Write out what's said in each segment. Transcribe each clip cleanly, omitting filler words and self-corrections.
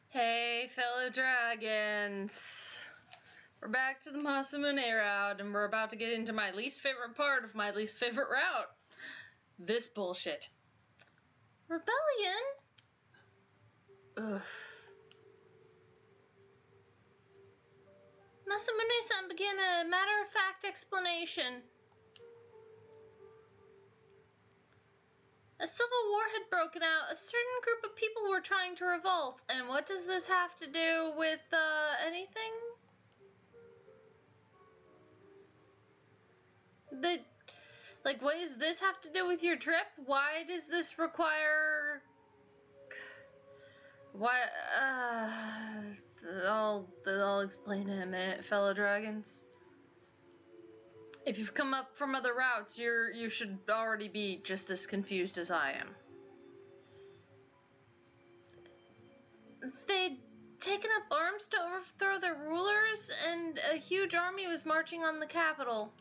Hey, fellow dragons! We're back to the Masamune route, and we're about to get into my least favorite part of my least favorite route. This bullshit. Rebellion? Ugh. Masamune-san began a matter-of-fact explanation. A civil war had broken out. A certain group of people were trying to revolt. And what does this have to do with, anything? What does this have to do with your trip? Why does this require... I'll explain in a minute, fellow dragons. If you've come up from other routes, you should already be just as confused as I am. They'd taken up arms to overthrow their rulers, and a huge army was marching on the capital.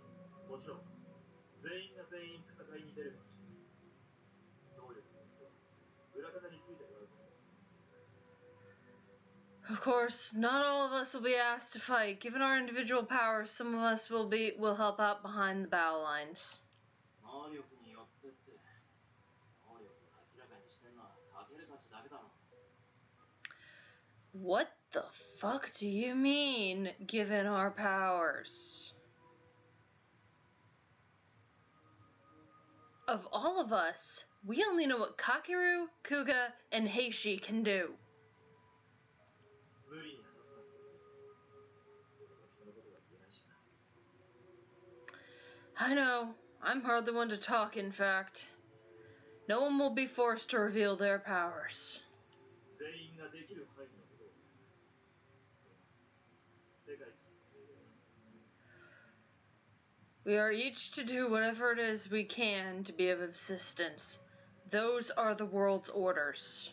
Of course, not all of us will be asked to fight. Given our individual powers, some of us will help out behind the battle lines. What the fuck do you mean, given our powers? Of all of us, we only know what Kakeru, Kuga, and Heishi can do. I know. I'm hardly one to talk, in fact. No one will be forced to reveal their powers. We are each to do whatever it is we can to be of assistance. Those are the world's orders.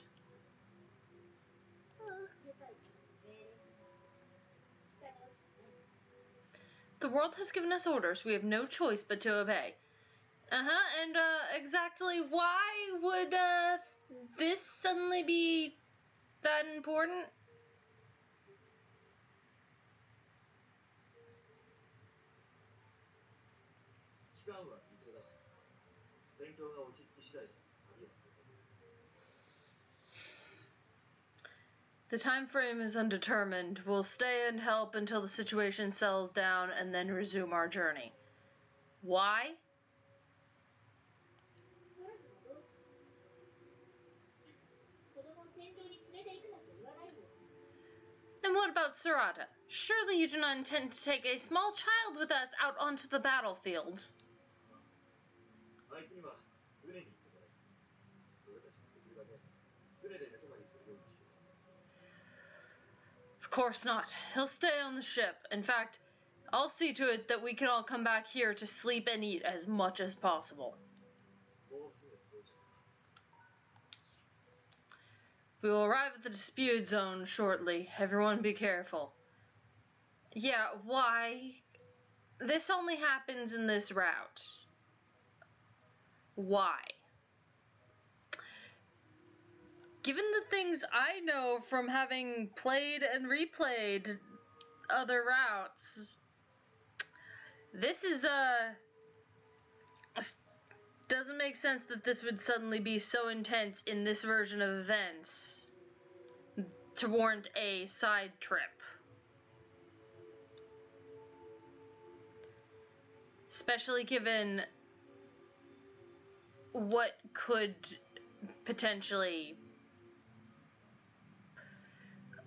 The world has given us orders. We have no choice but to obey. And exactly why would this suddenly be that important? The time frame is undetermined. We'll stay and help until the situation settles down and then resume our journey. Why? And what about Sarata? Surely you do not intend to take a small child with us out onto the battlefield. Of course not. He'll stay on the ship. In fact, I'll see to it that we can all come back here to sleep and eat as much as possible. We will arrive at the dispute zone shortly. Everyone be careful. Yeah, why? This only happens in this route. Why? Given the things I know from having played and replayed other routes, this is doesn't make sense that this would suddenly be so intense in this version of events to warrant a side trip. Especially given what could potentially...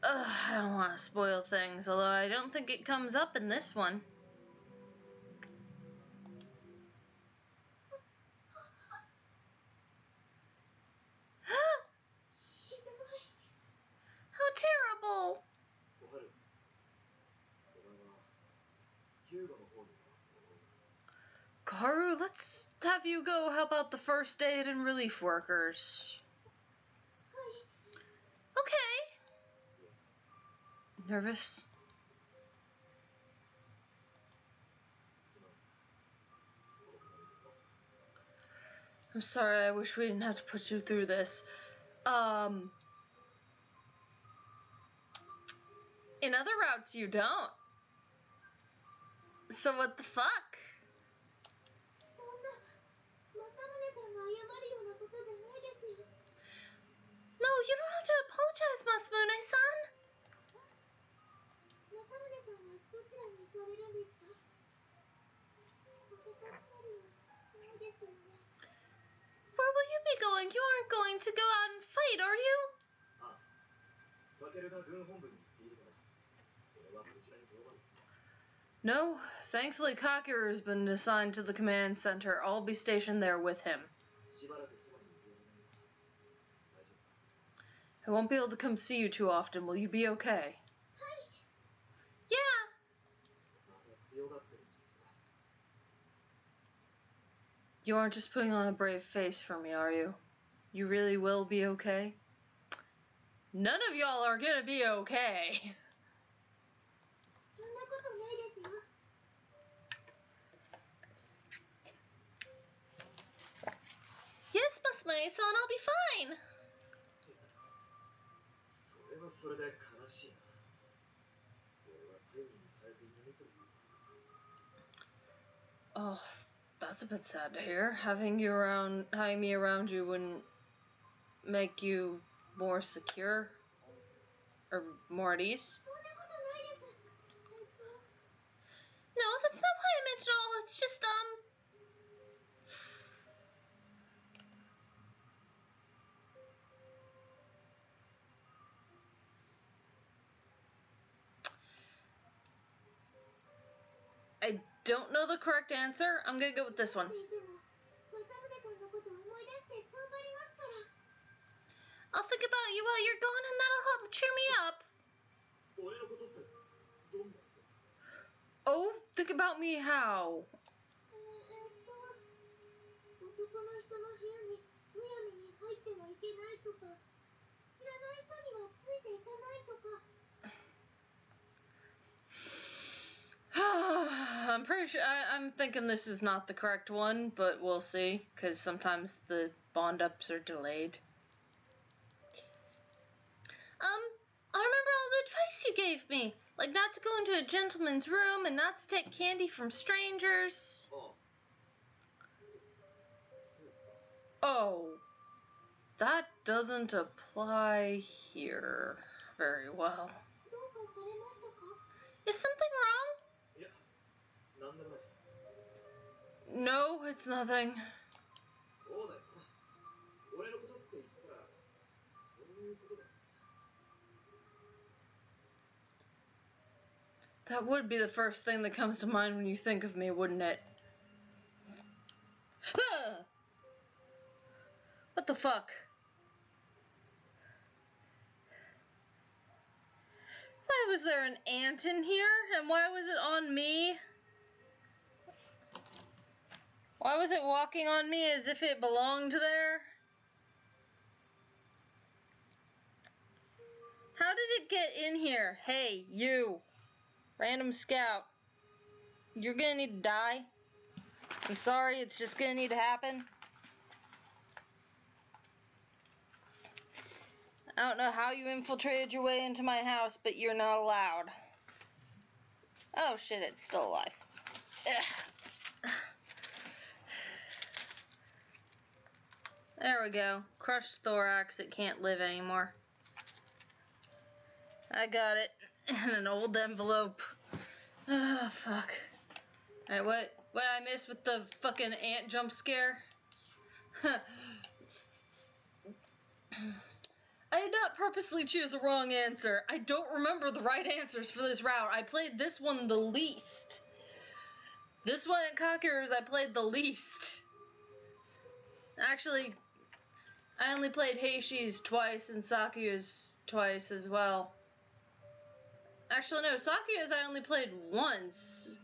I don't want to spoil things, although I don't think it comes up in this one. How terrible! Karu, let's have you go help out the first aid and relief workers. Okay. Nervous? I'm sorry, I wish we didn't have to put you through this. In other routes, you don't. So what the fuck? No, you don't have to apologize, Masamune-san. Where will you be going? You aren't going to go out and fight, are you? No, thankfully Kakeru has been assigned to the command center. I'll be stationed there with him. I won't be able to come see you too often. Will you be okay? Yeah. You aren't just putting on a brave face for me, are you? You really will be okay? None of y'all are gonna be okay. Yes, Masamune-san, I'll be fine. Oh, that's a bit sad to hear. Having me around you wouldn't make you more secure or more at ease. No, that's not what I meant at all. It's just I don't know the correct answer. I'm gonna go with this one. I'll think about you while you're gone, and that'll help cheer me up. Oh, think about me how? I'm pretty sure I'm thinking this is not the correct one, but we'll see, because sometimes the bond ups are delayed. I remember all the advice you gave me, like not to go into a gentleman's room and not to take candy from strangers. Oh, that doesn't apply here very well. Is something wrong? No, it's nothing. That would be the first thing that comes to mind when you think of me, wouldn't it? What the fuck? Why was there an ant in here? And why was it on me? Why was it walking on me as if it belonged there? How did it get in here? Hey, you. Random scout. You're gonna need to die. I'm sorry, it's just gonna need to happen. I don't know how you infiltrated your way into my house, but you're not allowed. Oh shit, it's still alive. Ugh. There we go. Crushed thorax, it can't live anymore. I got it in an old envelope. Oh, fuck. Alright, what I missed with the fucking ant jump scare? I did not purposely choose the wrong answer. I don't remember the right answers for this route. I played this one the least. This one at Kakeru's I played the least. Actually, I only played Heishi's twice and Sakuya's twice as well. Actually, no, Sakuya's I only played once.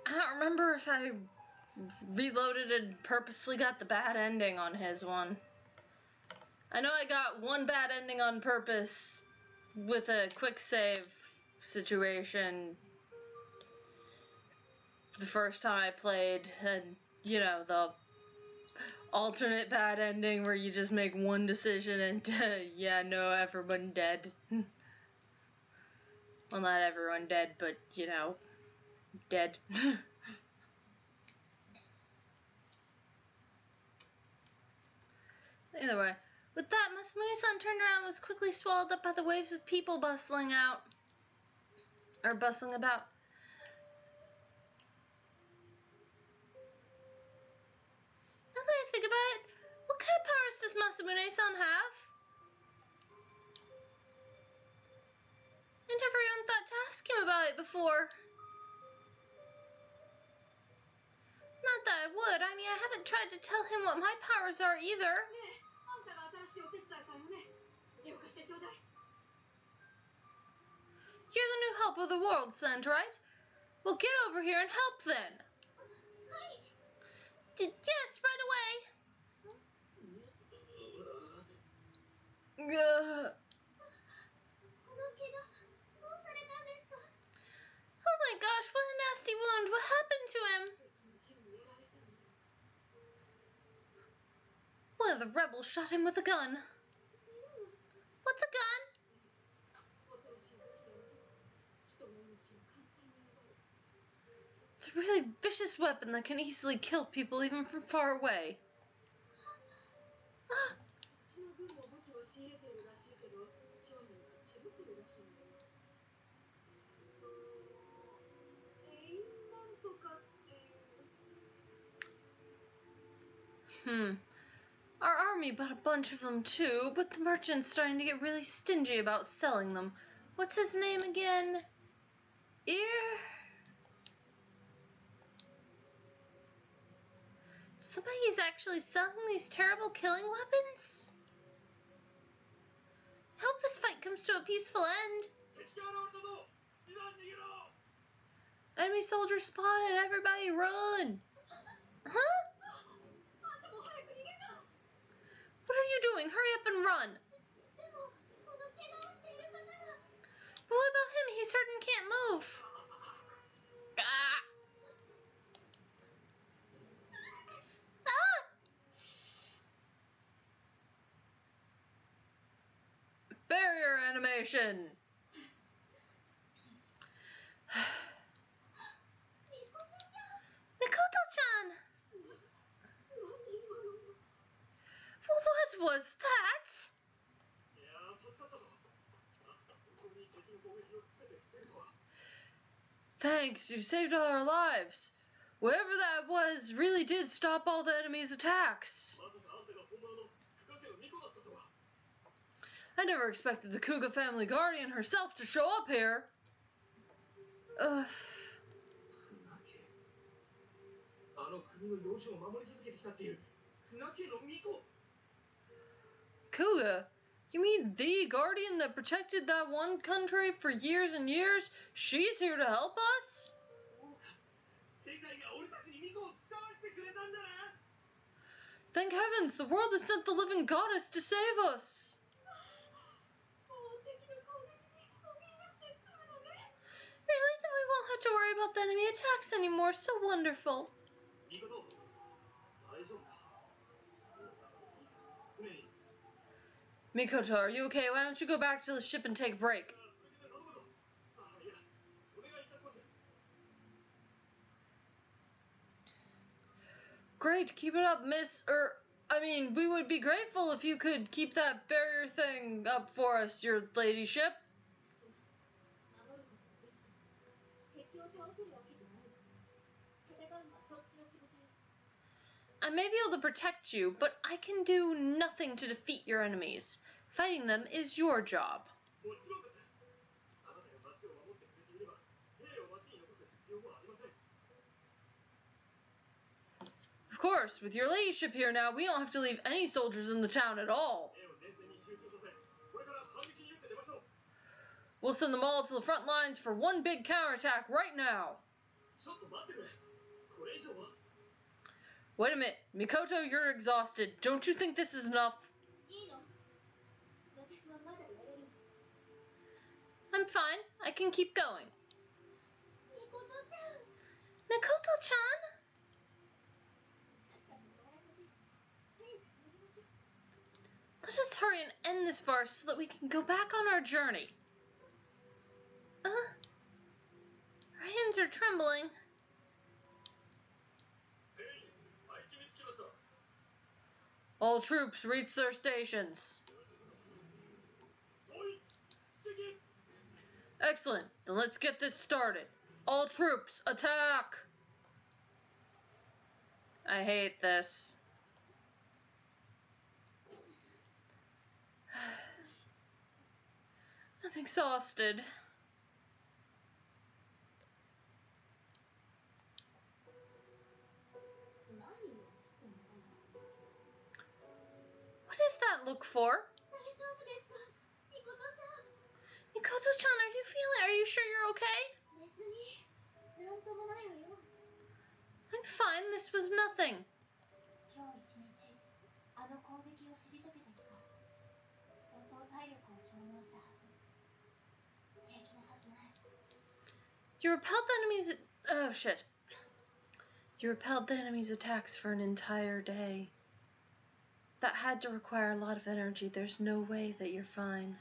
I don't remember if I reloaded and purposely got the bad ending on his one. I know I got one bad ending on purpose with a quick save situation the first time I played, and you know, the alternate bad ending where you just make one decision and yeah, no, everyone dead. Well, not everyone dead, but you know, dead. Either way, with that, Masamune-san turned around and was quickly swallowed up by the waves of people bustling about. Now that I think about it, what kind of powers does Masamune-san have? I never even thought to ask him about it before. Not that I would. I mean, I haven't tried to tell him what my powers are either. You're the new help of the world, sent, right? Well, get over here and help then. Yes, right away. Oh my gosh, what a nasty wound. What happened to him? One of the rebels shot him with a gun. What's a gun? It's a really vicious weapon that can easily kill people even from far away. Our army bought a bunch of them too, but the merchant's starting to get really stingy about selling them. What's his name again? Somebody's actually selling these terrible killing weapons? I hope this fight comes to a peaceful end. Enemy soldiers spotted, everybody run! Huh? What are you doing? Hurry up and run! But what about him? He certainly can't move. Ah! Barrier animation! Mikoto-chan! What was that? Thanks, you saved all our lives. Whatever that was really did stop all the enemy's attacks. I never expected the Kuga family guardian herself to show up here. Kuga? You mean the guardian that protected that one country for years and years? She's here to help us? Thank heavens, the world has sent the living goddess to save us. Really? Then we won't have to worry about the enemy attacks anymore. So wonderful. Mikoto, are you okay? Why don't you go back to the ship and take a break? Great, keep it up, miss. We would be grateful if you could keep that barrier thing up for us, your ladyship. I may be able to protect you, but I can do nothing to defeat your enemies. Fighting them is your job. Of course, with your ladyship here now, we don't have to leave any soldiers in the town at all. We'll send them all to the front lines for one big counterattack right now. Wait a minute, Mikoto, you're exhausted. Don't you think this is enough? I'm fine. I can keep going. Mikoto-chan? Let us hurry and end this farce so that we can go back on our journey. Our hands are trembling. All troops reach their stations. Excellent. Then let's get this started. All troops, attack! I hate this. I'm exhausted. What does that look for? Mikoto-chan, are you sure you're okay? I'm fine, this was nothing. You repelled the enemy's... Oh, shit. You repelled the enemy's attacks for an entire day. That had to require a lot of energy. There's no way that you're fine.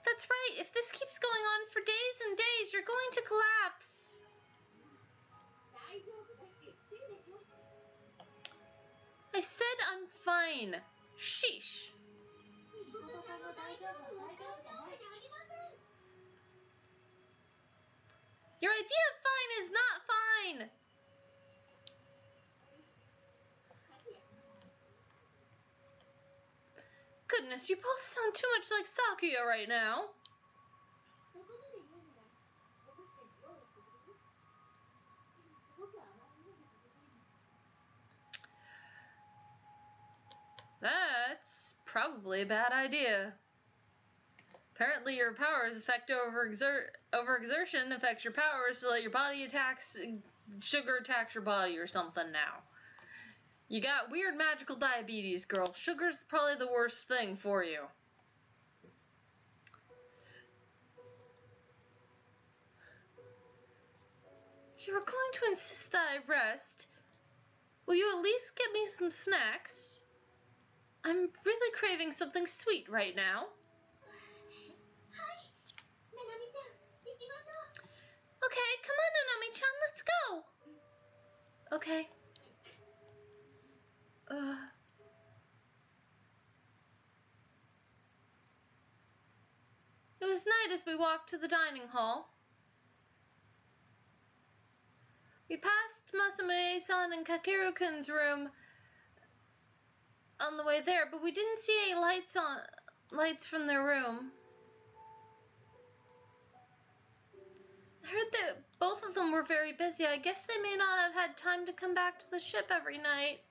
That's right. If this keeps going on for days and days, you're going to collapse. I said I'm fine. Sheesh. Your idea of fine is not fine. Goodness, you both sound too much like Sakuya right now. That's probably a bad idea. Apparently your powers affect overexertion affects your powers so that your body sugar attacks your body or something now. You got weird magical diabetes, girl. Sugar's probably the worst thing for you. If you were going to insist that I rest, will you at least get me some snacks? I'm really craving something sweet right now. Okay, come on, Nanami-chan, let's go. Okay. It was night as we walked to the dining hall. We passed Masamune-san and Kakeru-kun's room on the way there, but we didn't see any lights from their room. I heard that both of them were very busy. I guess they may not have had time to come back to the ship every night.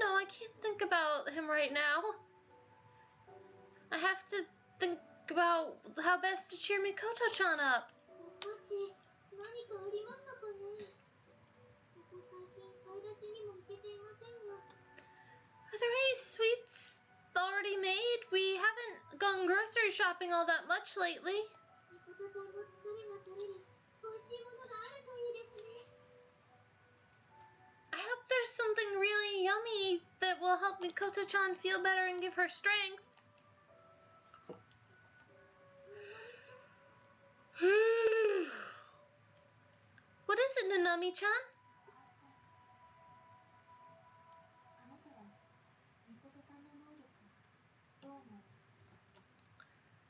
No, I can't think about him right now. I have to think about how best to cheer Mikoto-chan up. Are there any sweets already made? We haven't gone grocery shopping all that much lately. I hope there's something really yummy that will help Mikoto-chan feel better and give her strength. What is it, Nanami-chan?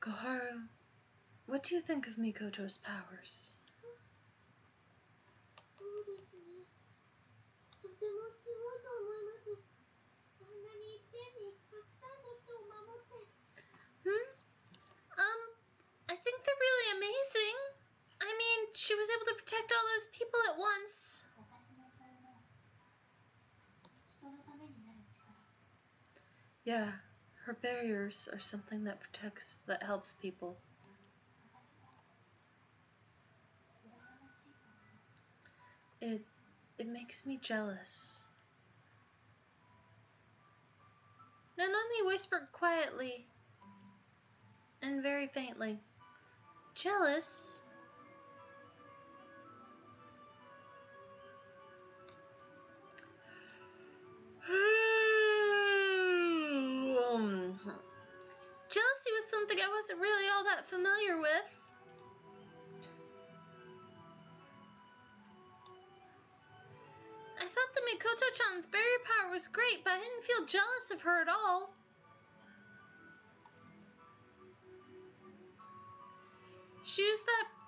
Koharu, what do you think of Mikoto's powers? I think they're really amazing. I mean, she was able to protect all those people at once. Yeah, her barriers are something that helps people. It It makes me jealous. Nanami whispered quietly and very faintly. Jealous? Jealousy was something I wasn't really all that familiar with. I thought that Mikoto-chan's barrier power was great, but I didn't feel jealous of her at all. She used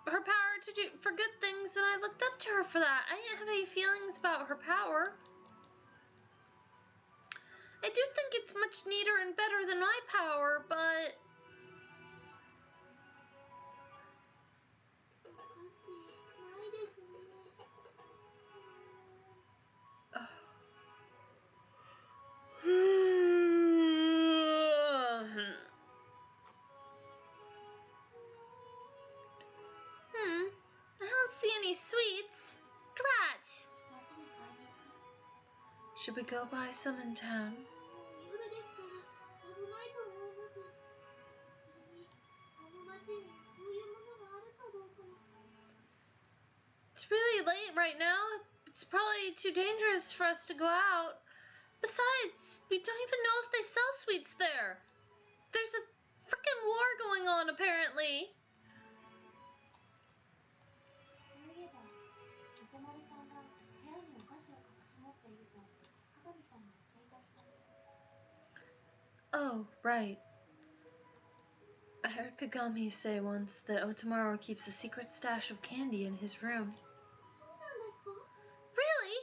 her power to do for good things, and I looked up to her for that. I didn't have any feelings about her power. I do think it's much neater and better than my power, but... I don't see any sweets. Drat! Should we go buy some in town? It's really late right now. It's probably too dangerous for us to go out. Besides, we don't even know if they sell sweets there. There's a frickin' war going on, apparently. Oh, right. I heard Kagami say once that Otomaru keeps a secret stash of candy in his room. Really?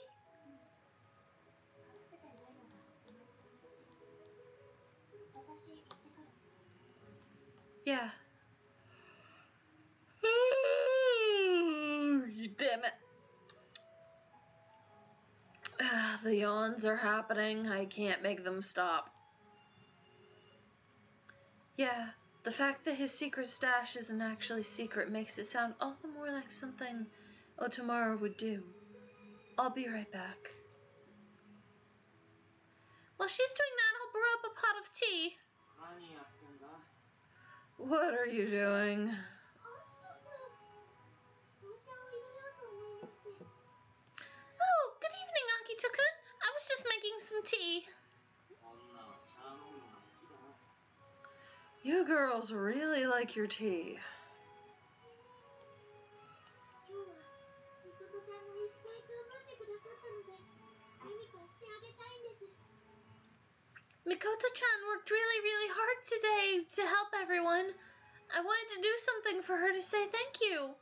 Yeah. Damn it. The yawns are happening. I can't make them stop. Yeah, the fact that his secret stash isn't actually secret makes it sound all the more like something Otomaru would do. I'll be right back. While she's doing that, I'll brew up a pot of tea. What are you doing? Oh, good evening, Akito-kun. I was just making some tea. You girls really like your tea. Mikoto-chan worked really hard today to help everyone. I wanted to do something for her to say thank you.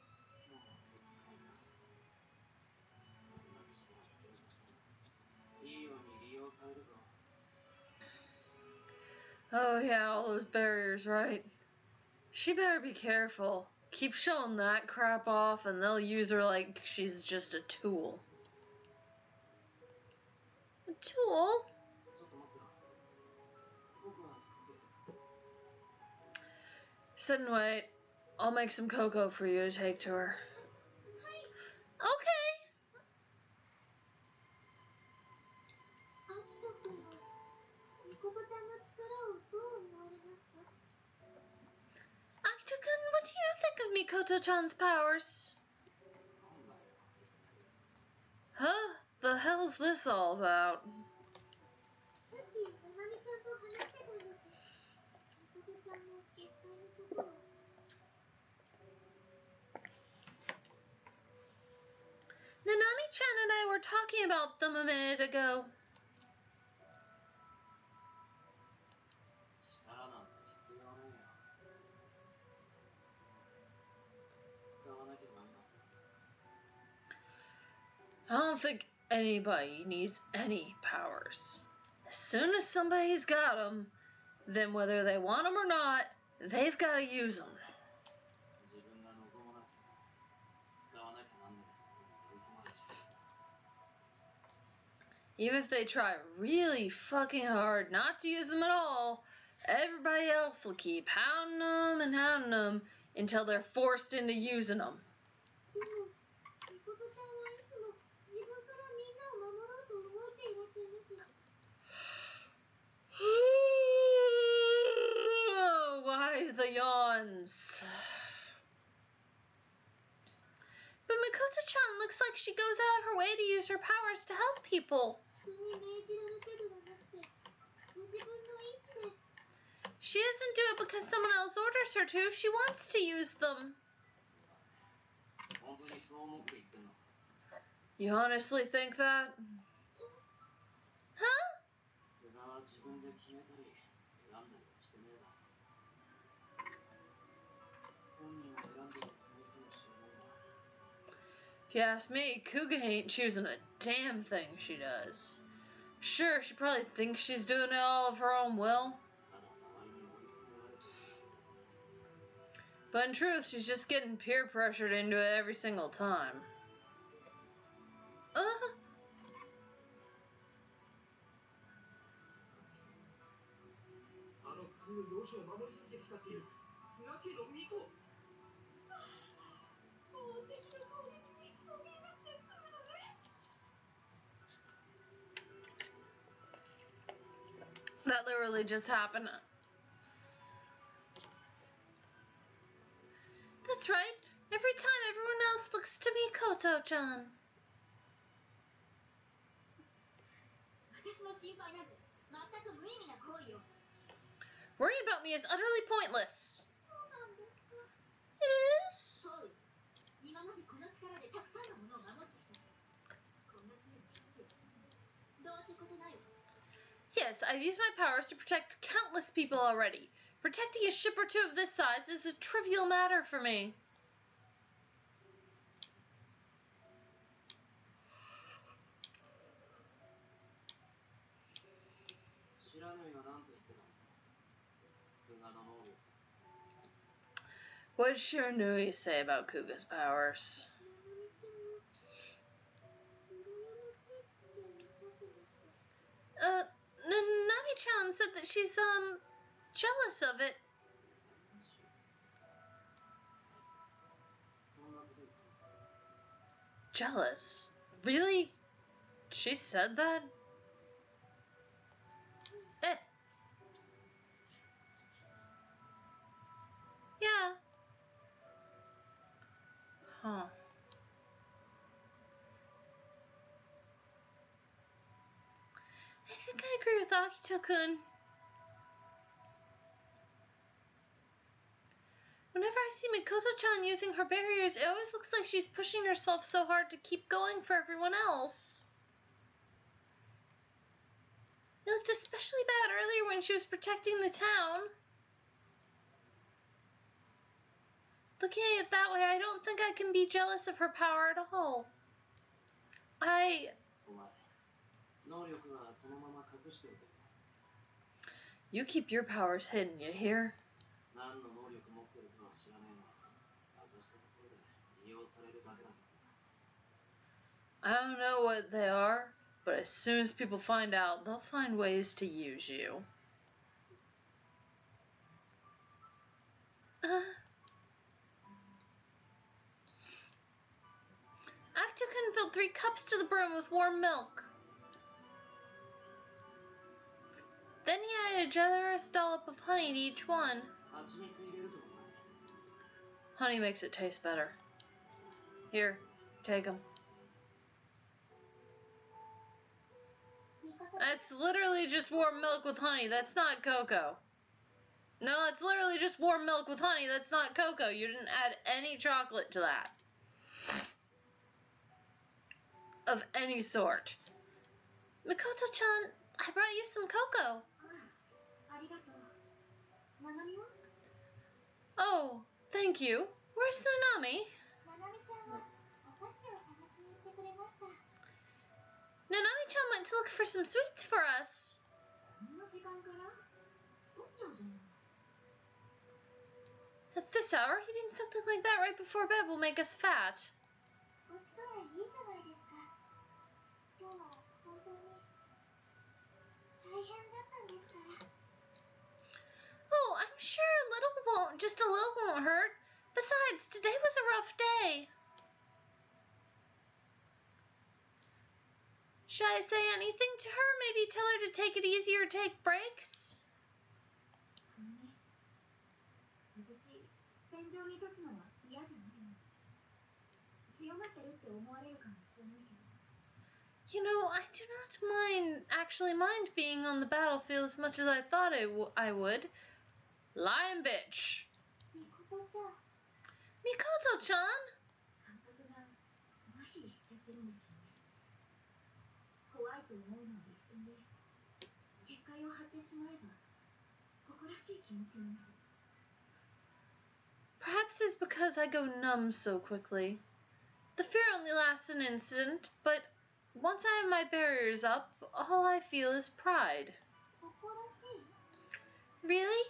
Oh yeah, all those barriers, right? She better be careful. Keep showing that crap off and they'll use her like she's just a tool. A tool? Sit and wait. I'll make some cocoa for you to take to her. Okay. Akito-kun, what do you think of Mikoto-chan's powers? Huh? The hell's this all about? Nanami-chan and I were talking about them a minute ago. I don't think anybody needs any powers. As soon as somebody's got them, then whether they want them or not, they've got to use them. Even if they try really fucking hard not to use them at all, everybody else will keep hounding them until they're forced into using them. Save the yawns. But Mikoto-chan looks like she goes out of her way to use her powers to help people. She doesn't do it because someone else orders her to. She wants to use them. You honestly think that? Huh? If you ask me, Kuga ain't choosing a damn thing she does. Sure, she probably thinks she's doing it all of her own will. But in truth, she's just getting peer pressured into it every single time. That literally just happened. That's right. Every time everyone else looks to Mikoto-chan. Worrying about me is utterly pointless. It is? Yes, I've used my powers to protect countless people already. Protecting a ship or two of this size is a trivial matter for me. What did Shiranui say about Kuga's powers? Nami-chan said that she's, jealous of it. Jealous? Really? She said that? Yeah. Huh. I think I agree with Akito-kun. Whenever I see Mikoto-chan using her barriers, it always looks like she's pushing herself so hard to keep going for everyone else. It looked especially bad earlier when she was protecting the town. Looking at it that way, I don't think I can be jealous of her power at all. You keep your powers hidden, you hear? I don't know what they are, but as soon as people find out, they'll find ways to use you. Akito-kun filled 3 cups to the brim with warm milk. Then he added a generous dollop of honey to each one. Honey makes it taste better. Here, take 'em. That's literally just warm milk with honey. That's not cocoa. No, it's literally just warm milk with honey. That's not cocoa. You didn't add any chocolate to that. Of any sort. Mikoto-chan, I brought you some cocoa. Oh, thank you. Where's Nanami? Nanami-chan went to look for some sweets for us. At this hour, eating something like that right before bed will make us fat. Oh, I'm sure just a little won't hurt. Besides, today was a rough day. Should I say anything to her? Maybe tell her to take it easy or take breaks? You know, I do not actually mind being on the battlefield as much as I thought I would. Lion bitch! Mikoto-chan! Perhaps it's because I go numb so quickly. The fear only lasts an instant, but once I have my barriers up, all I feel is pride. Really?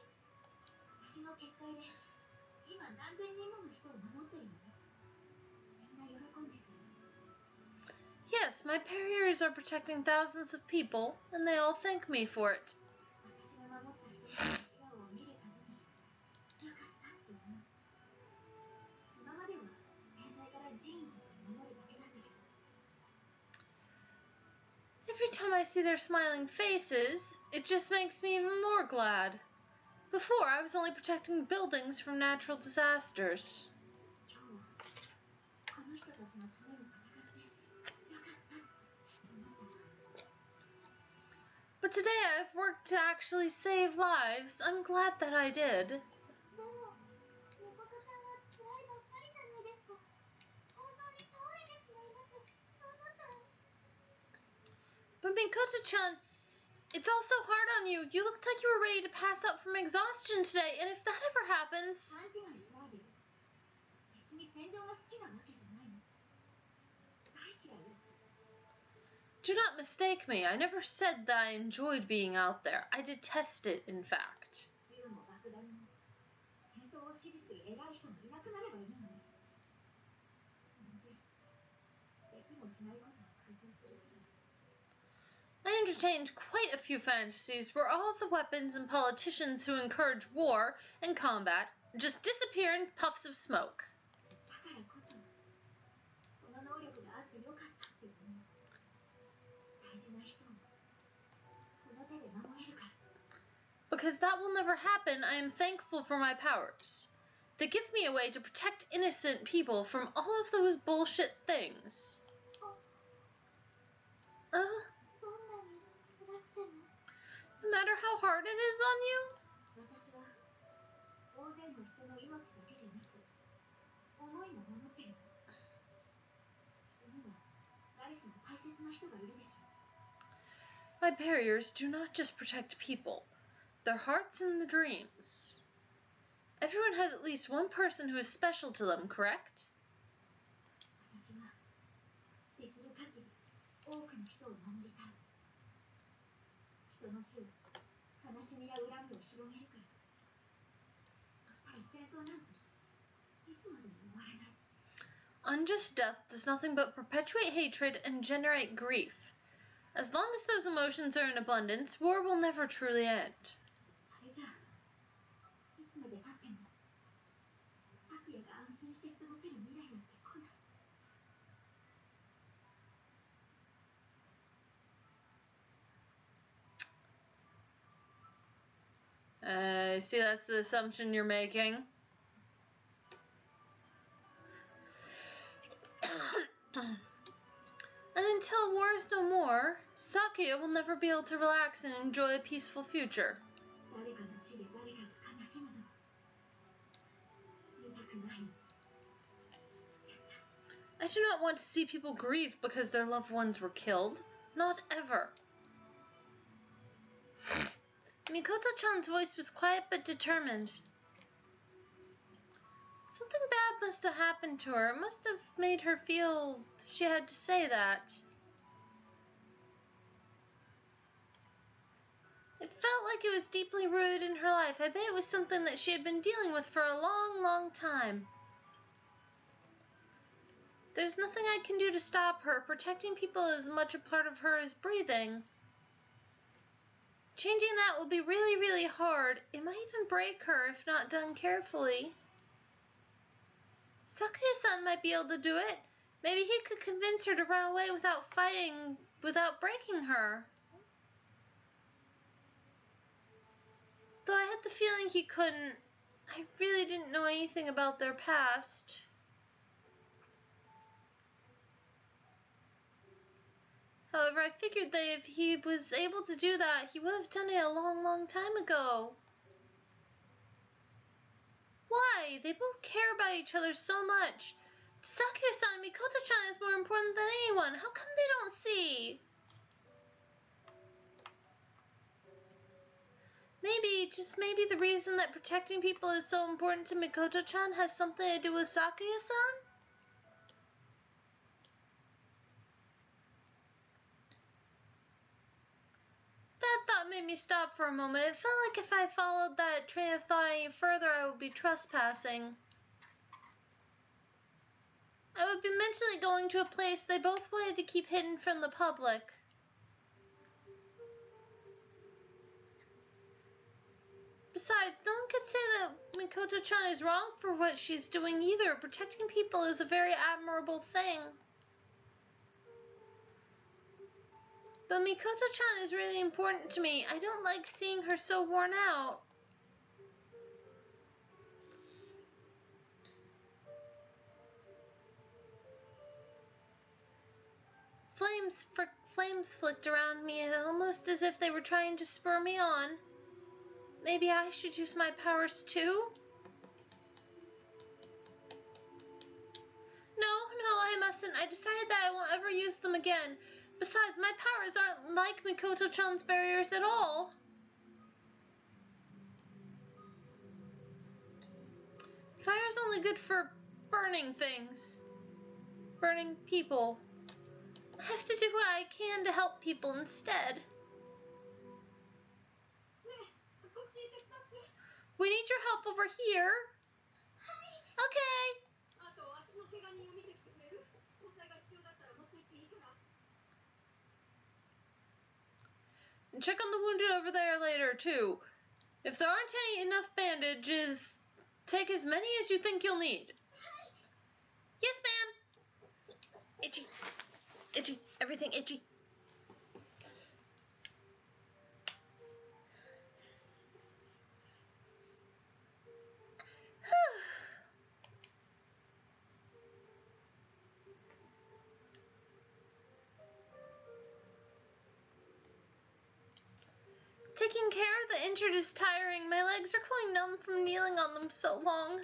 Yes, my barriers are protecting thousands of people, and they all thank me for it. Every time I see their smiling faces, it just makes me even more glad. Before, I was only protecting buildings from natural disasters. But today I've worked to actually save lives. I'm glad that I did. But Mikoto-chan, it's also hard on you. You looked like you were ready to pass out from exhaustion today, and if that ever happens... Do not mistake me. I never said that I enjoyed being out there. I detest it, in fact. I entertained quite a few fantasies where all the weapons and politicians who encourage war and combat just disappear in puffs of smoke. Because that will never happen, I am thankful for my powers. They give me a way to protect innocent people from all of those bullshit things. No matter how hard it is on you? My barriers do not just protect people. Their hearts and the dreams. Everyone has at least one person who is special to them, correct? Unjust death does nothing but perpetuate hatred and generate grief. As long as those emotions are in abundance, war will never truly end. I see that's the assumption you're making. And until war is no more, Sakuya will never be able to relax and enjoy a peaceful future. I do not want to see people grieve because their loved ones were killed. Not ever. Mikoto-chan's voice was quiet but determined. Something bad must have happened to her. It must have made her feel she had to say that. It felt like it was deeply rooted in her life. I bet it was something that she had been dealing with for a long, long time. There's nothing I can do to stop her. Protecting people is as much a part of her as breathing. Changing that will be really, really hard. It might even break her if not done carefully. Sakuya-san might be able to do it. Maybe he could convince her to run away without fighting, without breaking her. Though I had the feeling he couldn't. I really didn't know anything about their past. However, I figured that if he was able to do that, he would have done it a long, long time ago. Why? They both care about each other so much. To Sakuya-san, Mikoto-chan is more important than anyone. How come they don't see? Maybe, just maybe the reason that protecting people is so important to Mikoto-chan has something to do with Sakuya-san? That thought made me stop for a moment. It felt like if I followed that train of thought any further, I would be trespassing. I would be mentally going to a place they both wanted to keep hidden from the public. Besides, no one could say that Mikoto-chan is wrong for what she's doing either. Protecting people is a very admirable thing. But Mikoto-chan is really important to me. I don't like seeing her so worn out. Flames flicked around me, almost as if they were trying to spur me on. Maybe I should use my powers too? No, I mustn't. I decided that I won't ever use them again. Besides, my powers aren't like Mikoto-chan's barriers at all. Fire's only good for burning things. Burning people. I have to do what I can to help people instead. We need your help over here. Okay. And check on the wounded over there later, too. If there aren't enough bandages, take as many as you think you'll need. Yes, ma'am. Itchy. Itchy. Everything itchy. Taking care of the injured is tiring. My legs are going numb from kneeling on them so long.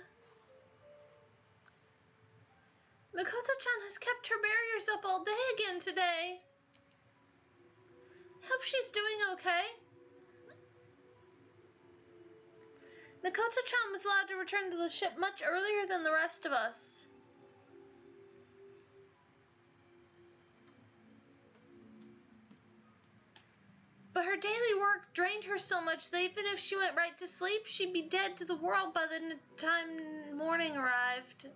Mikoto-chan has kept her barriers up all day again today. I hope she's doing okay. Mikoto-chan was allowed to return to the ship much earlier than the rest of us. But her daily work drained her so much that even if she went right to sleep, she'd be dead to the world by the time morning arrived.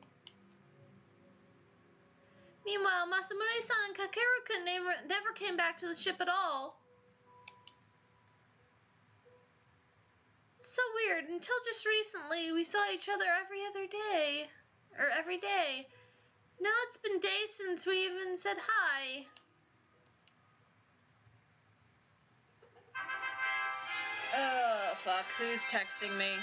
Meanwhile, Masamune-san and Kakeru-kun never came back to the ship at all. So weird. Until just recently, we saw each other every day. Now it's been days since we even said hi. Oh, fuck. Who's texting me?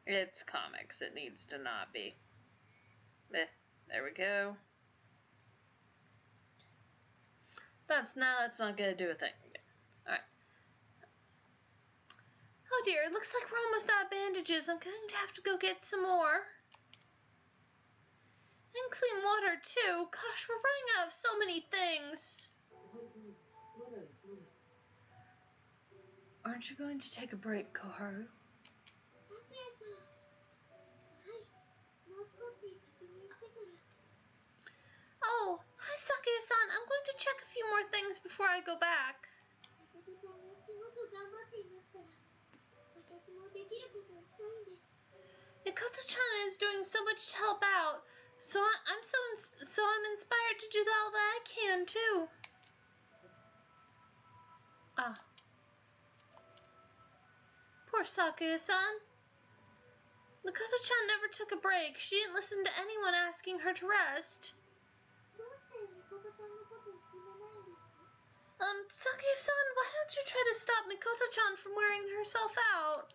It's comics. It needs to not be. There we go. That's not gonna do a thing. Alright. Oh dear, it looks like we're almost out of bandages. I'm going to have to go get some more. And clean water too. Gosh, we're running out of so many things. Aren't you going to take a break, Koharu? Oh, hi Sakuya-san. I'm going to check a few more things before I go back. Mikoto-chan is doing so much to help out, so I'm inspired to do all that I can too. Ah. Poor Sakuya-san. Mikoto-chan never took a break. She didn't listen to anyone asking her to rest. Sakuya-san, why don't you try to stop Mikoto-chan from wearing herself out?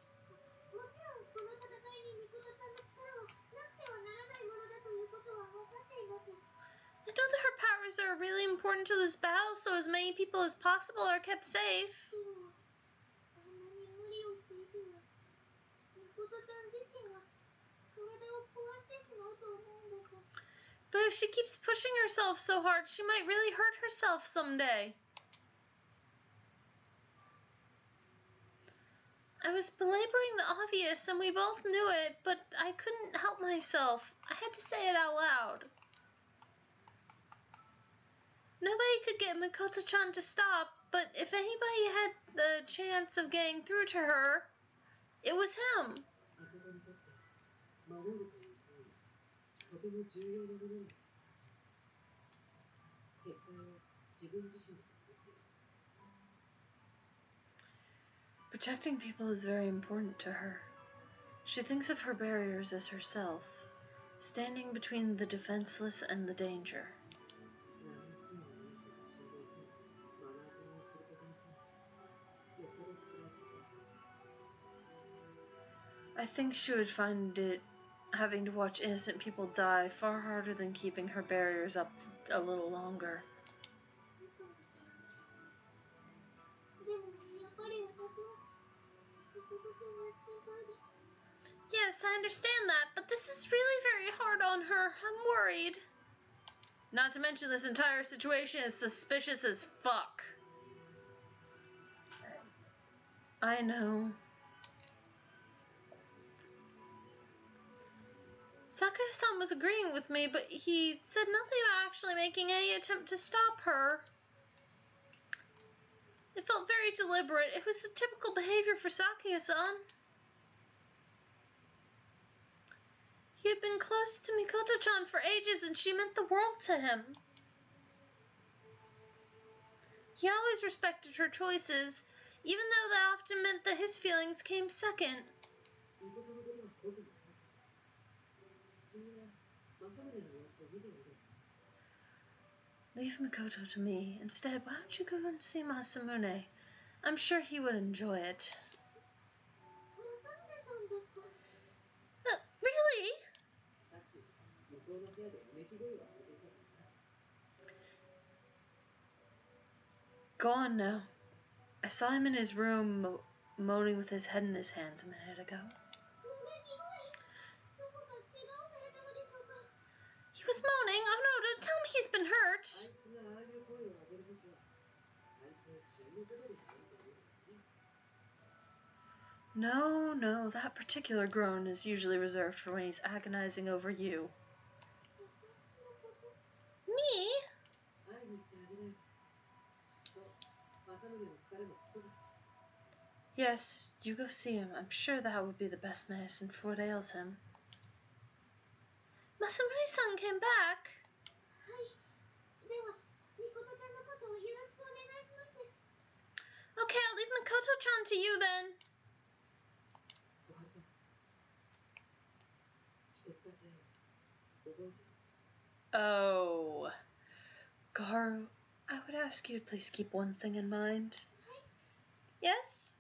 I know that her powers are really important to this battle, so as many people as possible are kept safe. But if she keeps pushing herself so hard, she might really hurt herself someday. I was belaboring the obvious, and we both knew it, but I couldn't help myself. I had to say it out loud. Nobody could get Mikoto-chan to stop, but if anybody had the chance of getting through to her, it was him. Protecting people is very important to her. She thinks of her barriers as herself, standing between the defenseless and the danger. I think she would find it, having to watch innocent people die, far harder than keeping her barriers up a little longer. Yes, I understand that, but this is really very hard on her. I'm worried. Not to mention this entire situation is suspicious as fuck. I know. Sakuya-san was agreeing with me, but he said nothing about actually making any attempt to stop her. It felt very deliberate. It was a typical behavior for Sakuya-san. He had been close to Mikoto-chan for ages, and she meant the world to him. He always respected her choices, even though that often meant that his feelings came second. Leave Mikoto to me. Instead, why don't you go and see Masamune? I'm sure he would enjoy it. Really? Go on now. I saw him in his room moaning with his head in his hands a minute ago. He was moaning? Oh no, don't tell me he's been hurt. No, that particular groan is usually reserved for when he's agonizing over you. Me? Yes, you go see him. I'm sure that would be the best medicine for what ails him. Masamune-san came back. Okay, I'll leave Mikoto-chan to you then. Oh. Garu, I would ask you to please keep one thing in mind. Yes?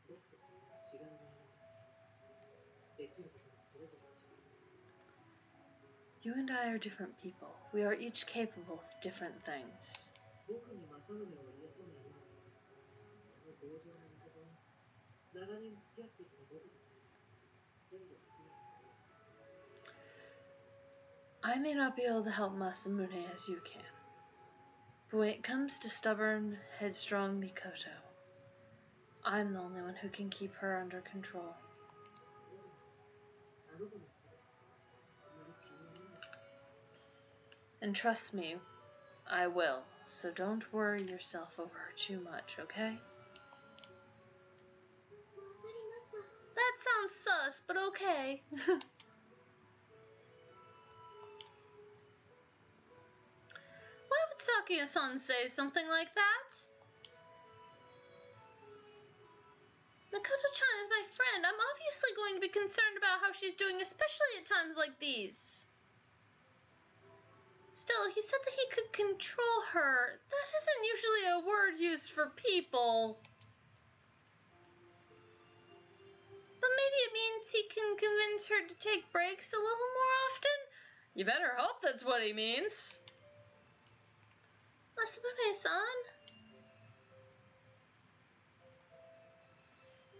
You and I are different people. We are each capable of different things. I may not be able to help Masamune as you can, but when it comes to stubborn, headstrong Mikoto, I'm the only one who can keep her under control. And trust me, I will, so don't worry yourself over her too much, okay? That sounds sus, but okay. Why would Sakuya-san say something like that? Mikoto-chan is my friend. I'm obviously going to be concerned about how she's doing, especially at times like these. Still, he said that he could control her. That isn't usually a word used for people. But maybe it means he can convince her to take breaks a little more often? You better hope that's what he means. Masamune-san?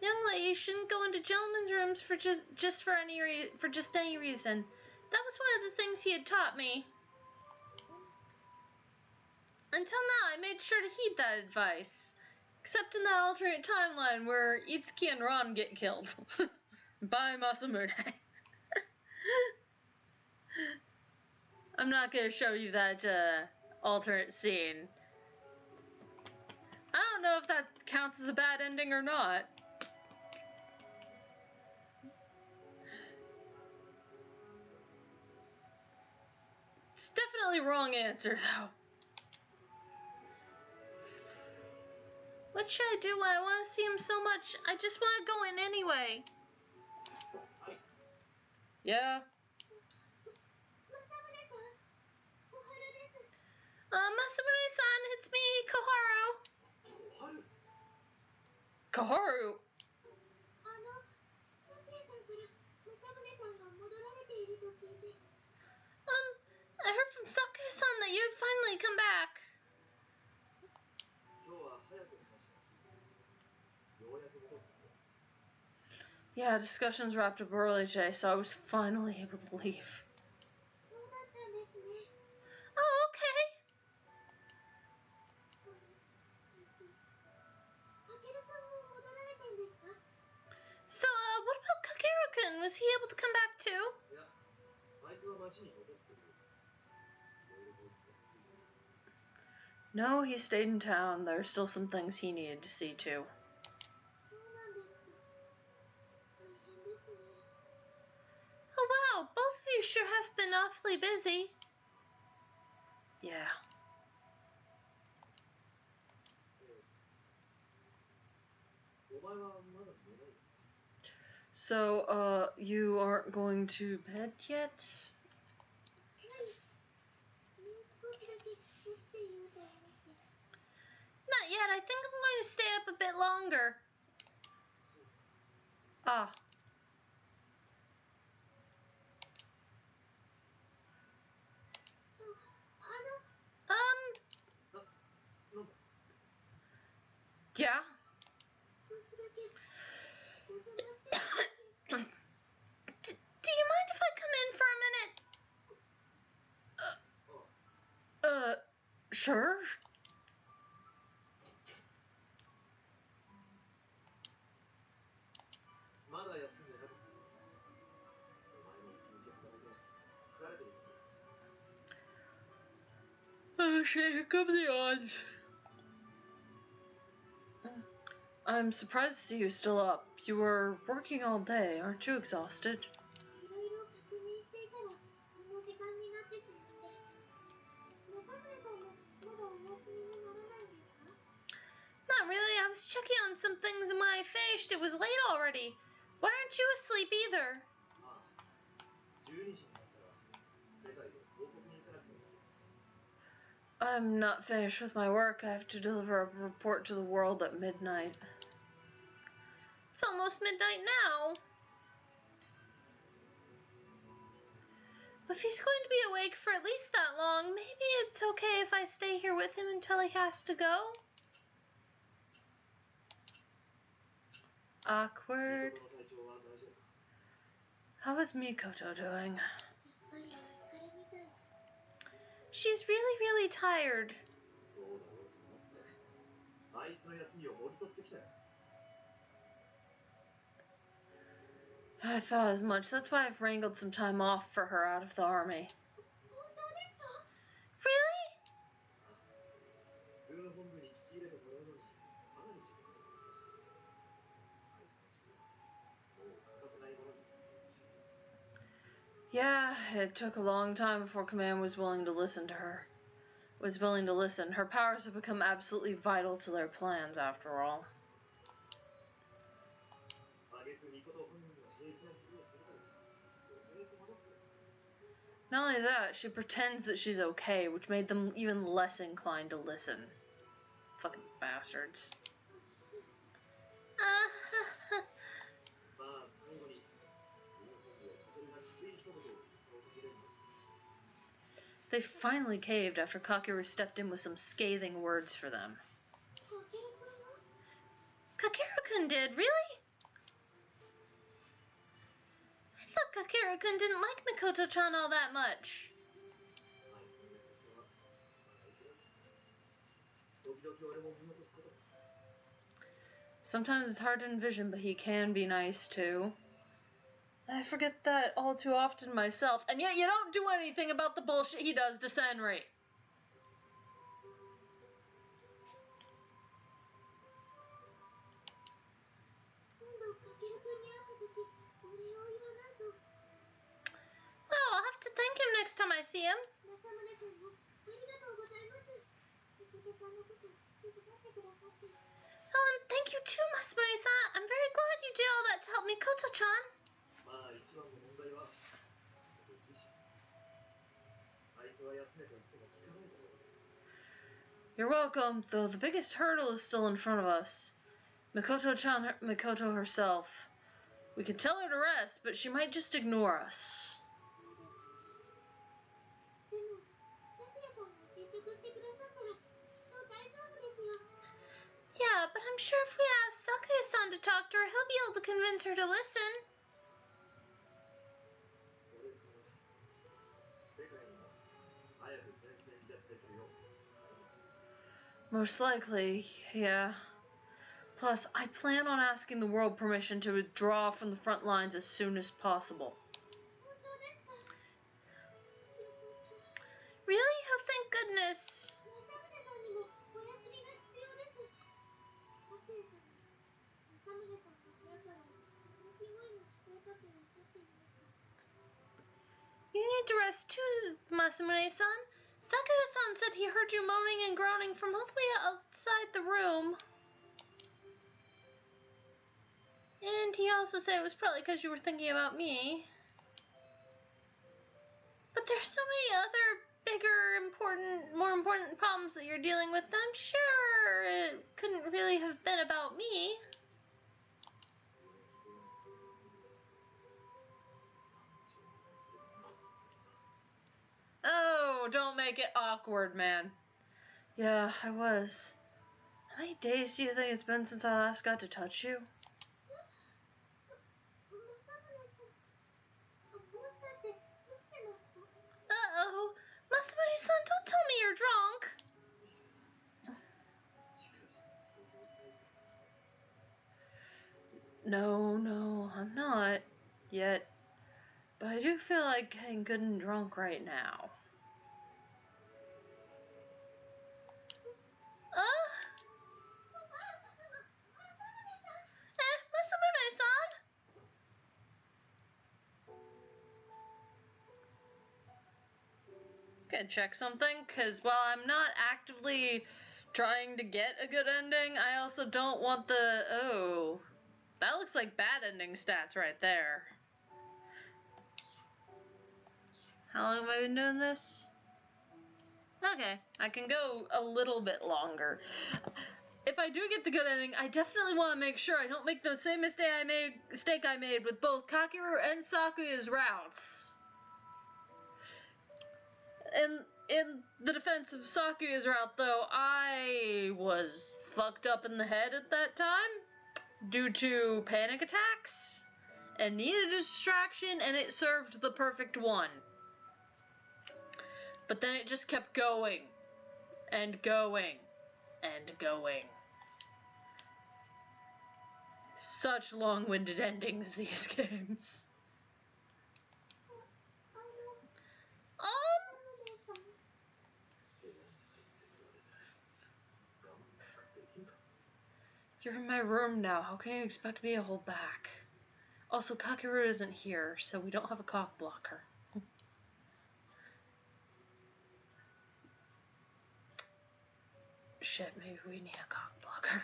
Young lady shouldn't go into gentlemen's rooms for just any reason. That was one of the things he had taught me. Until now, I made sure to heed that advice. Except in that alternate timeline where Itsuki and Ron get killed. By Masamune. I'm not going to show you that alternate scene. I don't know if that counts as a bad ending or not. It's definitely wrong answer, though. What should I do when I want to see him so much? I just want to go in anyway. Yeah. Masamune-san, it's me, Koharu. Koharu? I heard from Sake-san that you've finally come back. Yeah, discussions wrapped up early today, so I was finally able to leave. Oh, okay. So, what about Kakeru-kun? Was he able to come back too? No, he stayed in town. There are still some things he needed to see too. Oh wow, both of you sure have been awfully busy. Yeah. So, you aren't going to bed yet? Not yet. I think I'm going to stay up a bit longer. Ah. Yeah? Do you mind if I come in for a minute? Sure. Oh shit, here come the odds. I'm surprised to see you still up. You were working all day. Aren't you exhausted? Not really. I was checking on some things and when I finished, it was late already. Why aren't you asleep either? I'm not finished with my work. I have to deliver a report to the world at midnight. It's almost midnight now. If he's going to be awake for at least that long, maybe it's okay if I stay here with him until he has to go. Awkward. How is Mikoto doing? She's really, really tired. I thought as much. That's why I've wrangled some time off for her out of the army. Really? Yeah, it took a long time before Command was willing to listen to her. Her powers have become absolutely vital to their plans, after all. Not only that, she pretends that she's okay, which made them even less inclined to listen. Fucking bastards. They finally caved after Kakeru stepped in with some scathing words for them. Kakeru-kun did, really? I thought Kakeru-kun didn't like Mikoto-chan all that much. Sometimes it's hard to envision, but he can be nice too. I forget that all too often myself, and yet you don't do anything about the bullshit he does to Senri. Well, I'll have to thank him next time I see him. Oh, and thank you too, Masamune-san. I'm very glad you did all that to help Mikoto-chan. You're welcome, though the biggest hurdle is still in front of us. Mikoto herself. We could tell her to rest, but she might just ignore us. Yeah, but I'm sure if we ask Sakuya-san to talk to her, he'll be able to convince her to listen. Most likely, yeah. Plus, I plan on asking the world permission to withdraw from the front lines as soon as possible. Really? Oh, thank goodness. You need to rest too, Masamune-san. Sakuya-san said he heard you moaning and groaning from all the way outside the room. And he also said it was probably because you were thinking about me. But there's so many other bigger, more important problems that you're dealing with. I'm sure it couldn't really have been about me. Oh, don't make it awkward, man. Yeah, I was. How many days do you think it's been since I last got to touch you? Uh-oh. Masamune-san, don't tell me you're drunk. No, I'm not. Yet. But I do feel like getting good and drunk right now. Masamune-san? Could check something, because while I'm not actively trying to get a good ending, I also don't want the... Oh, that looks like bad ending stats right there. How long have I been doing this? Okay, I can go a little bit longer. If I do get the good ending, I definitely want to make sure I don't make the same mistake I made with both Kakeru and Sakuya's routes. In the defense of Sakuya's route, though, I was fucked up in the head at that time due to panic attacks and needed a distraction, and it served the perfect one. But then it just kept going and going and going. Such long-winded endings, these games. You're in my room now. How can you expect me to hold back? Also, Kakeru isn't here, so we don't have a cock blocker. Shit, maybe we need a cock blocker.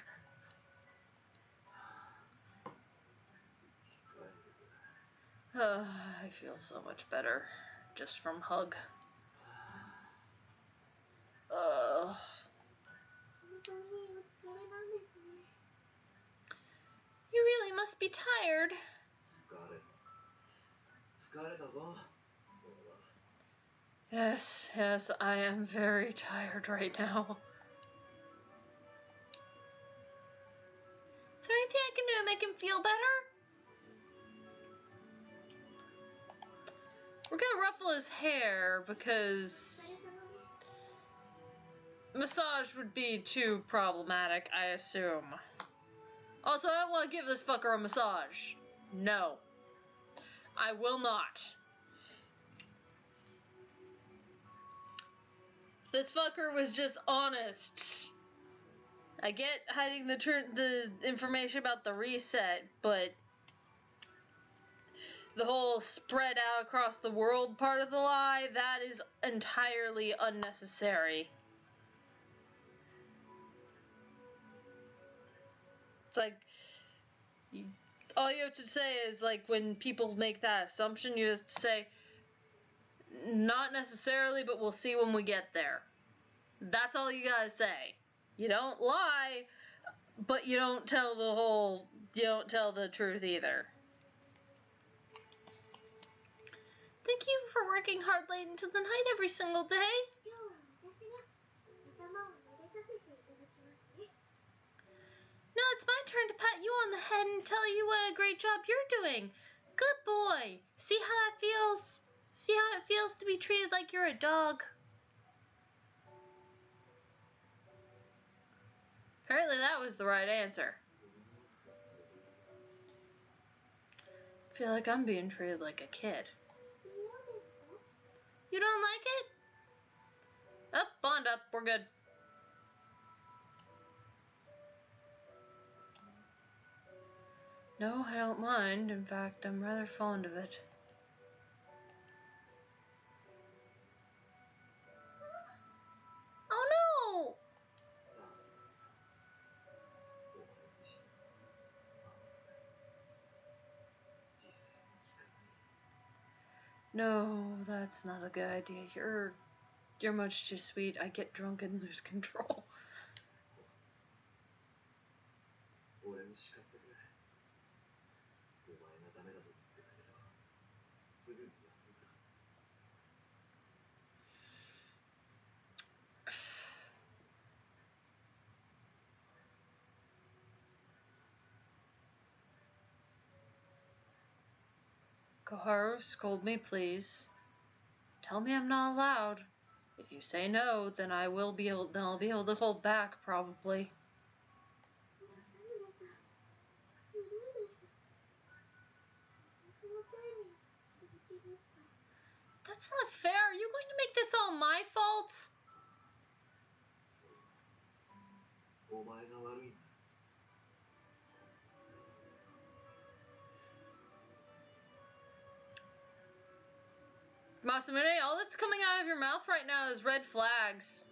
I feel so much better. just from hug. You really must be tired. Yes, I am very tired right now. Is there anything I can do to make him feel better? We're gonna ruffle his hair because massage would be too problematic, I assume. Also, I don't want to give this fucker a massage. No. I will not. This fucker was just honest. I get hiding the information about the reset, but the whole spread out across the world part of the lie, that is entirely unnecessary. It's like, all you have to say is, like, when people make that assumption, you have to say, not necessarily, but we'll see when we get there. That's all you gotta say. You don't lie, but you don't tell the truth either. Thank you for working hard late into the night every single day. Now it's my turn to pat you on the head and tell you what a great job you're doing. Good boy. See how that feels? See how it feels to be treated like you're a dog? Apparently that was the right answer. I feel like I'm being treated like a kid. You don't like it? Up, bond up, we're good. No, I don't mind. In fact, I'm rather fond of it. Oh no! No, that's not a good idea. You're much too sweet. I get drunk and lose control. Koharu, scold me, please. Tell me I'm not allowed. If you say no, then I'll be able to hold back, probably. That's not fair. Are you going to make this all my fault? Masamune, all that's coming out of your mouth right now is red flags.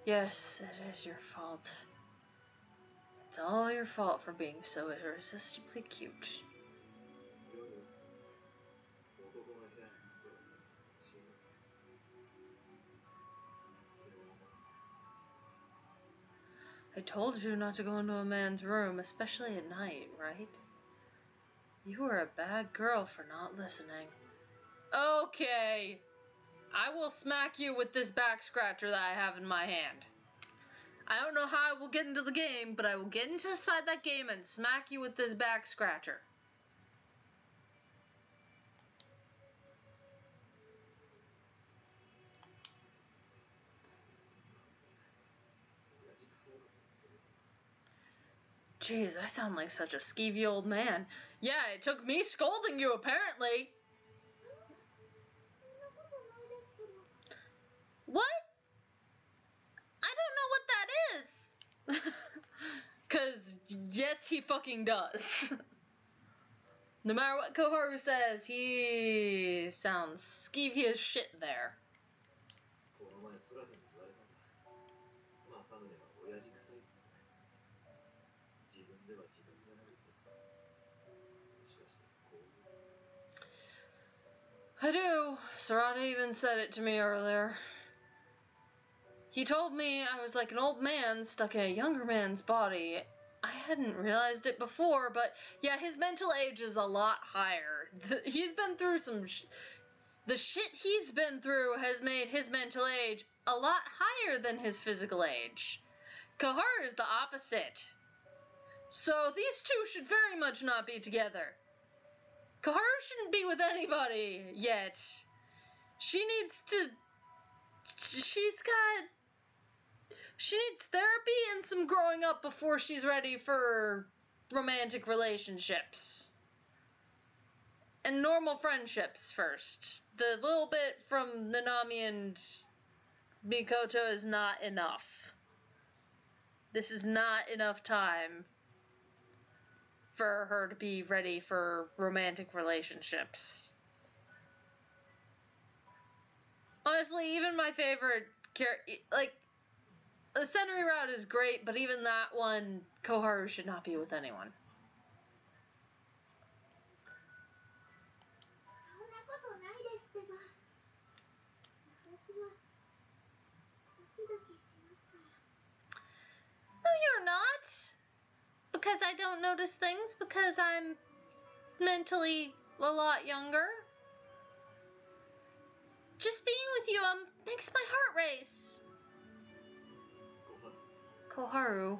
Yes, it is your fault. It's all your fault for being so irresistibly cute. I told you not to go into a man's room, especially at night, right? You were a bad girl for not listening. Okay. I will smack you with this back scratcher that I have in my hand. I don't know how I will get into the game, but I will get inside that game and smack you with this back scratcher. Jeez, I sound like such a skeevy old man. Yeah, it took me scolding you, apparently. What? I don't know what that is. 'Cause, yes, he fucking does. No matter what Koharu says, he sounds skeevy as shit there. I do. Sarada even said it to me earlier. He told me I was like an old man stuck in a younger man's body. I hadn't realized it before, but yeah, his mental age is a lot higher. He's been through some... The shit he's been through has made his mental age a lot higher than his physical age. Koharu is the opposite. So these two should very much not be together. Koharu shouldn't be with anybody yet. She needs therapy and some growing up before she's ready for romantic relationships. And normal friendships first. The little bit from Nanami and Mikoto is not enough. This is not enough time for her to be ready for romantic relationships. Honestly, even my favorite character, like, the Senri route is great, but even that one, Koharu should not be with anyone. No, you're not. Because I don't notice things, because I'm mentally a lot younger. Just being with you makes my heart race. Koharu.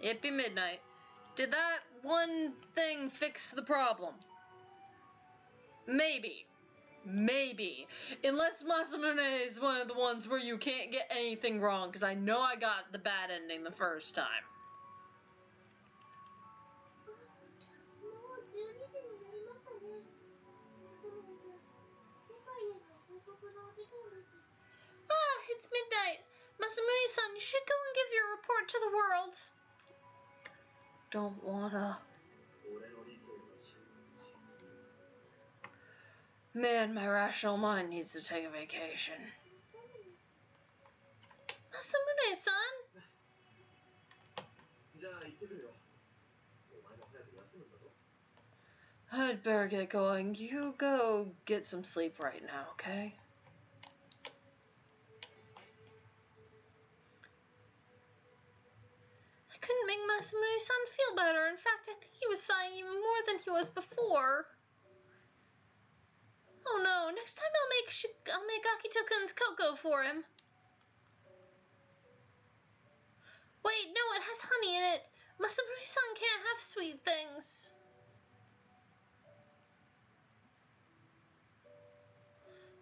It'd be midnight. Did that one thing fix the problem? Maybe. Maybe. Unless Masamune is one of the ones where you can't get anything wrong, because I know I got the bad ending the first time. Ah, it's midnight. Masamune-san, you should go and give your report to the world. Don't wanna. Man, my rational mind needs to take a vacation. Masamune-san? I'd better get going. You go get some sleep right now, okay? I couldn't make Masamune-san feel better. In fact, I think he was sighing even more than he was before. Oh no, next time I'll make Akito-kun's cocoa for him. Wait, no, it has honey in it. Masamune-san can't have sweet things.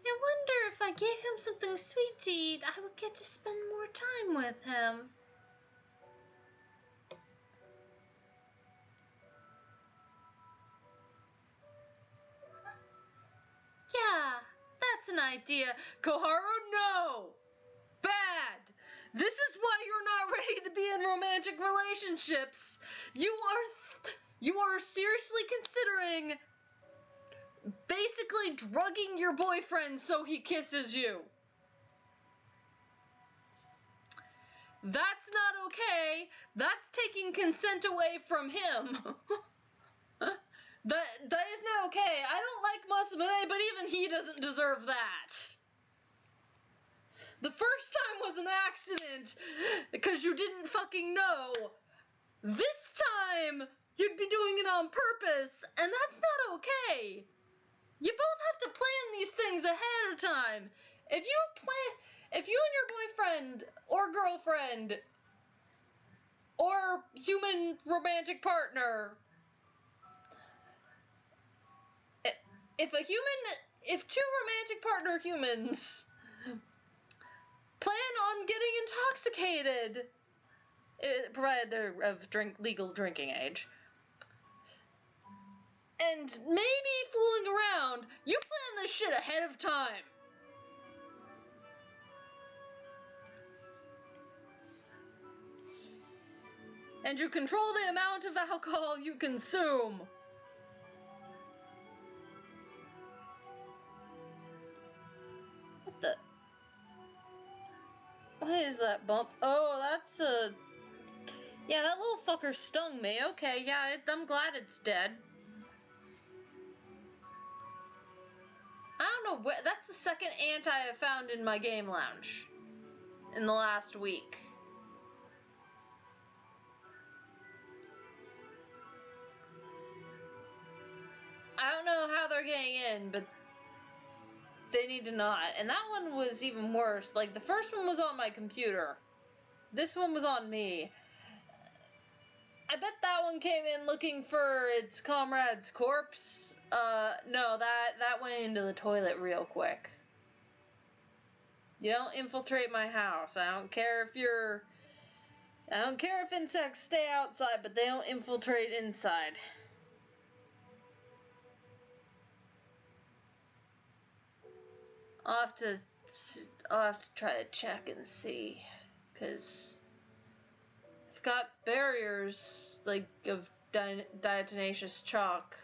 I wonder if I gave him something sweet to eat, I would get to spend more time with him. Yeah, that's an idea. Koharu, no! Bad! This is why you're not ready to be in romantic relationships. You are seriously considering basically drugging your boyfriend so he kisses you. That's not okay. That's taking consent away from him. That is not okay. I don't like Masamune, but even he doesn't deserve that. The first time was an accident because you didn't fucking know. This time, you'd be doing it on purpose, and that's not okay. You both have to plan these things ahead of time. If you and your boyfriend or girlfriend or human romantic partner, if two romantic partner humans plan on getting intoxicated, provided they're of legal drinking age, and maybe fooling around, you plan this shit ahead of time. And you control the amount of alcohol you consume. What the? What is that bump? Oh, that's a... Yeah, that little fucker stung me. Okay, yeah, I'm glad it's dead. I don't know, that's the second ant I have found in my game lounge in the last week. I don't know how they're getting in, but they need to not. And that one was even worse. Like, the first one was on my computer. This one was on me. I bet that one came in looking for its comrade's corpse. No, that went into the toilet real quick. You don't infiltrate my house. I don't care if insects stay outside, but they don't infiltrate inside. I'll have to try to check and see, because I've got barriers, like, of diatomaceous chalk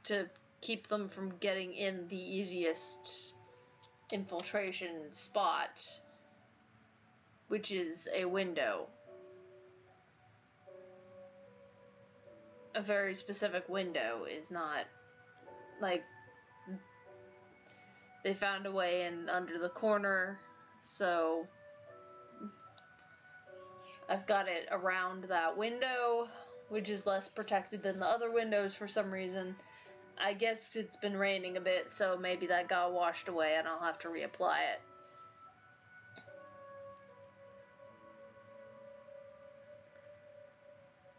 to keep them from getting in the easiest infiltration spot, which is a window. A very specific window is not, like, they found a way in under the corner, so I've got it around that window, which is less protected than the other windows for some reason. I guess it's been raining a bit, so maybe that got washed away and I'll have to reapply it.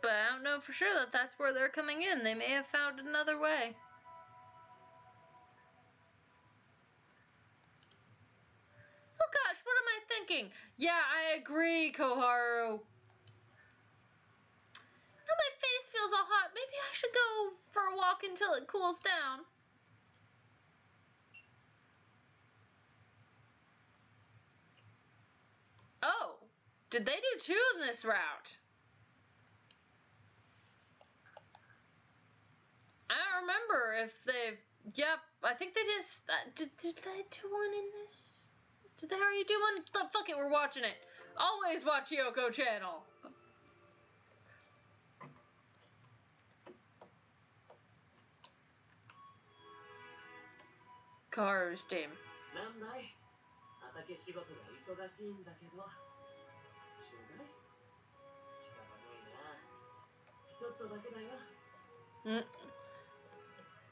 But I don't know for sure that that's where they're coming in. They may have found another way. Oh gosh, what am I thinking? Yeah, I agree, Koharu. Now my face feels all hot. Maybe I should go for a walk until it cools down. Oh, did they do two in this route? I don't remember if they've... Yep, I think they just... Did they do one in this? Did they already do one? Fuck it, we're watching it. Always watch Yoko channel. Kaharu's team.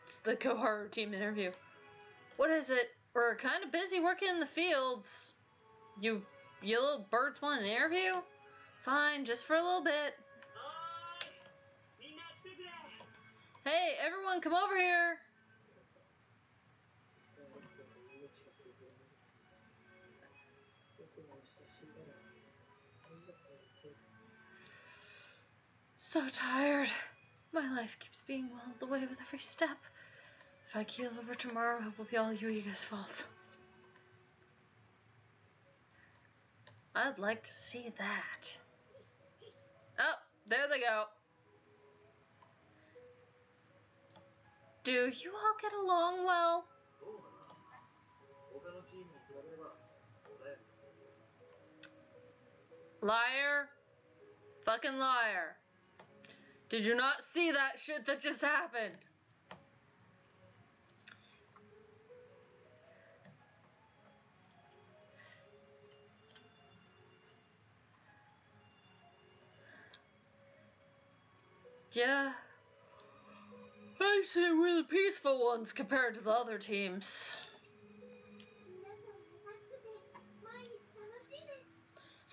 It's the Koharu team interview. What is it? We're kind of busy working in the fields. You little birds want an interview? Fine, just for a little bit. Hey, everyone, come over here. So tired. My life keeps being walled away with every step. If I keel over tomorrow, it will be all Yuiga's fault. I'd like to see that. Oh, there they go. Do you all get along well? Liar. Fucking liar. Did you not see that shit that just happened? Yeah. I say we're the peaceful ones compared to the other teams.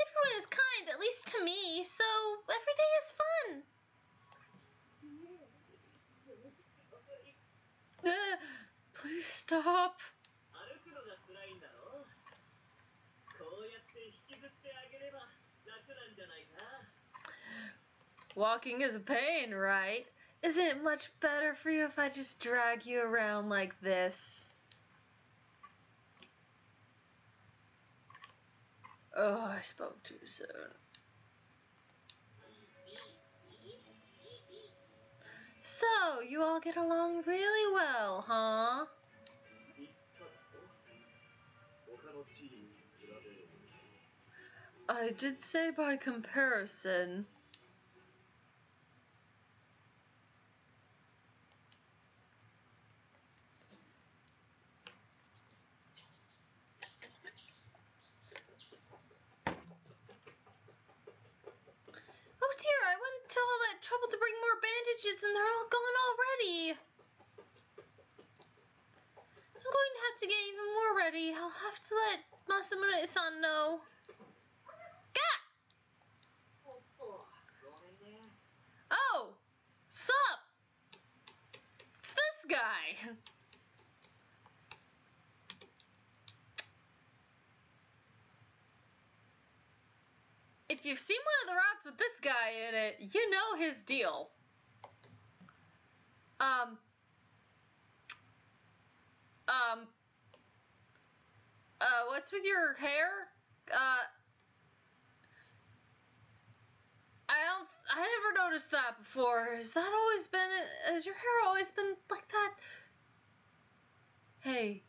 Everyone is kind, at least to me, so every day is fun. Please stop. Walking is a pain, right? Isn't it much better for you if I just drag you around like this? Oh, I spoke too soon. So, you all get along really well, huh? I did say by comparison. I went to all that trouble to bring more bandages and they're all gone already. I'm going to have to get even more ready. I'll have to let Masamune-san know. Gah! Oh! Sup? It's this guy. If you've seen one of the routes with this guy in it, you know his deal. What's with your hair? I never noticed that before. Has your hair always been like that? Hey,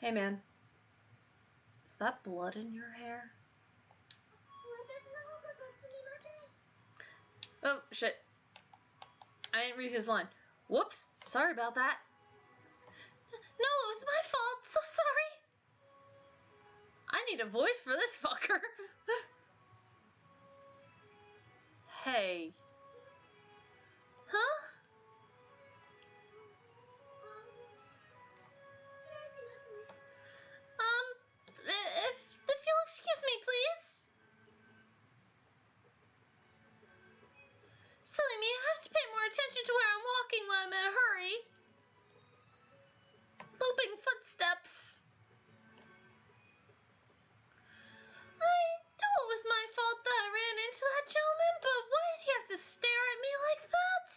man. Is that blood in your hair? Oh, shit. I didn't read his line. Whoops, sorry about that. No, it was my fault. So sorry. I need a voice for this fucker. Hey. Huh? If you'll excuse me, please. Silly me, I have to pay more attention to where I'm walking when I'm in a hurry. Looping footsteps. I know it was my fault that I ran into that gentleman, but why did he have to stare at me like that?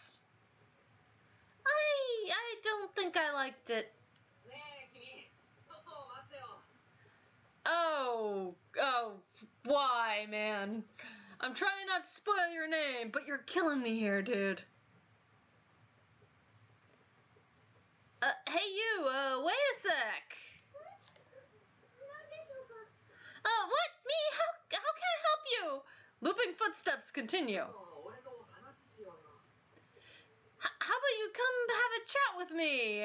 I don't think I liked it. Oh, why, man? I'm trying not to spoil your name, but you're killing me here, dude. Hey you, wait a sec. What? Me? How can I help you? Looping footsteps continue. How about you come have a chat with me?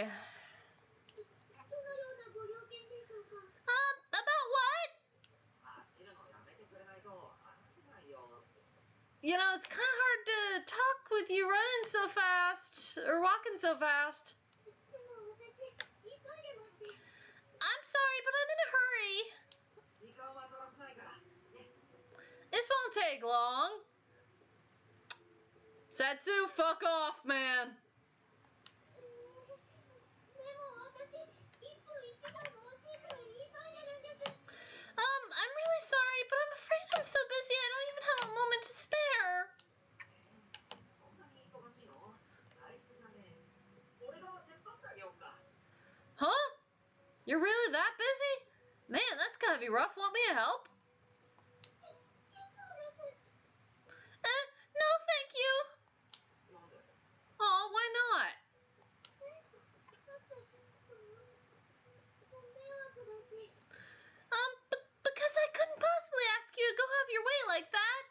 About what? You know, it's kind of hard to talk with you running so fast, or walking so fast. I'm sorry, but I'm in a hurry. This won't take long. Setsu, fuck off, man. I'm really sorry, but I'm afraid I'm so busy I don't even have a moment to spare. Huh? You're really that busy? Man, that's gotta be rough. Want me to help? No, thank you. Oh, why not? Because I couldn't possibly ask you to go have your way like that.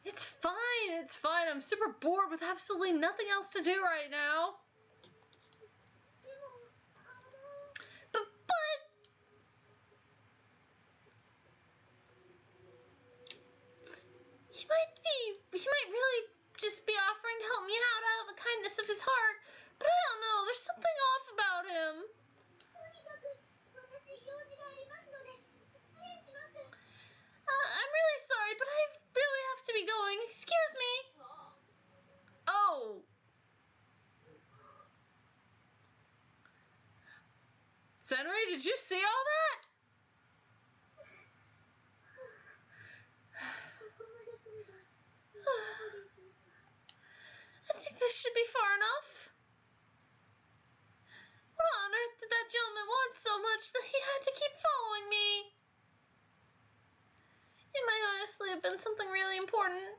It's fine. I'm super bored with absolutely nothing else to do right now. But he might really just be offering to help me out of the kindness of his heart. But I don't know, there's something off about him. I'm really sorry, but I really have to be going. Excuse me. Oh. Senri, did you see all that? I think this should be far enough. What on earth did that gentleman want so much that he had to keep following me? It might honestly have been something really important.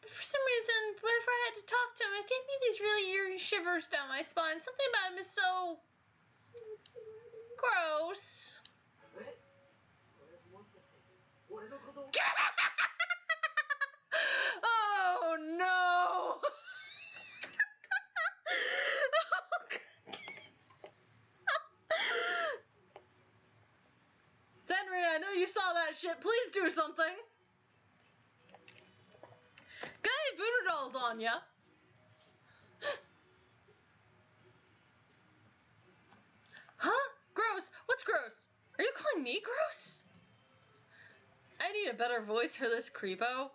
But for some reason, whenever I had to talk to him, it gave me these really eerie shivers down my spine. Something about him is so gross. Oh no! you saw that shit, please do something. Got any voodoo dolls on ya? Huh? Gross. What's gross? Are you calling me gross? I need a better voice for this creepo.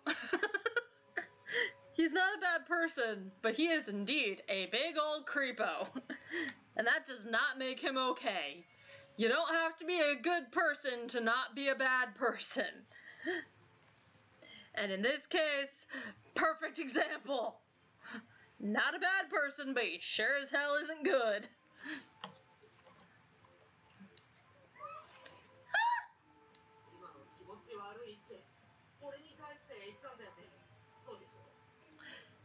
He's not a bad person, but he is indeed a big old creepo. And that does not make him okay. You don't have to be a good person to not be a bad person. And in this case, perfect example. Not a bad person, but he sure as hell isn't good.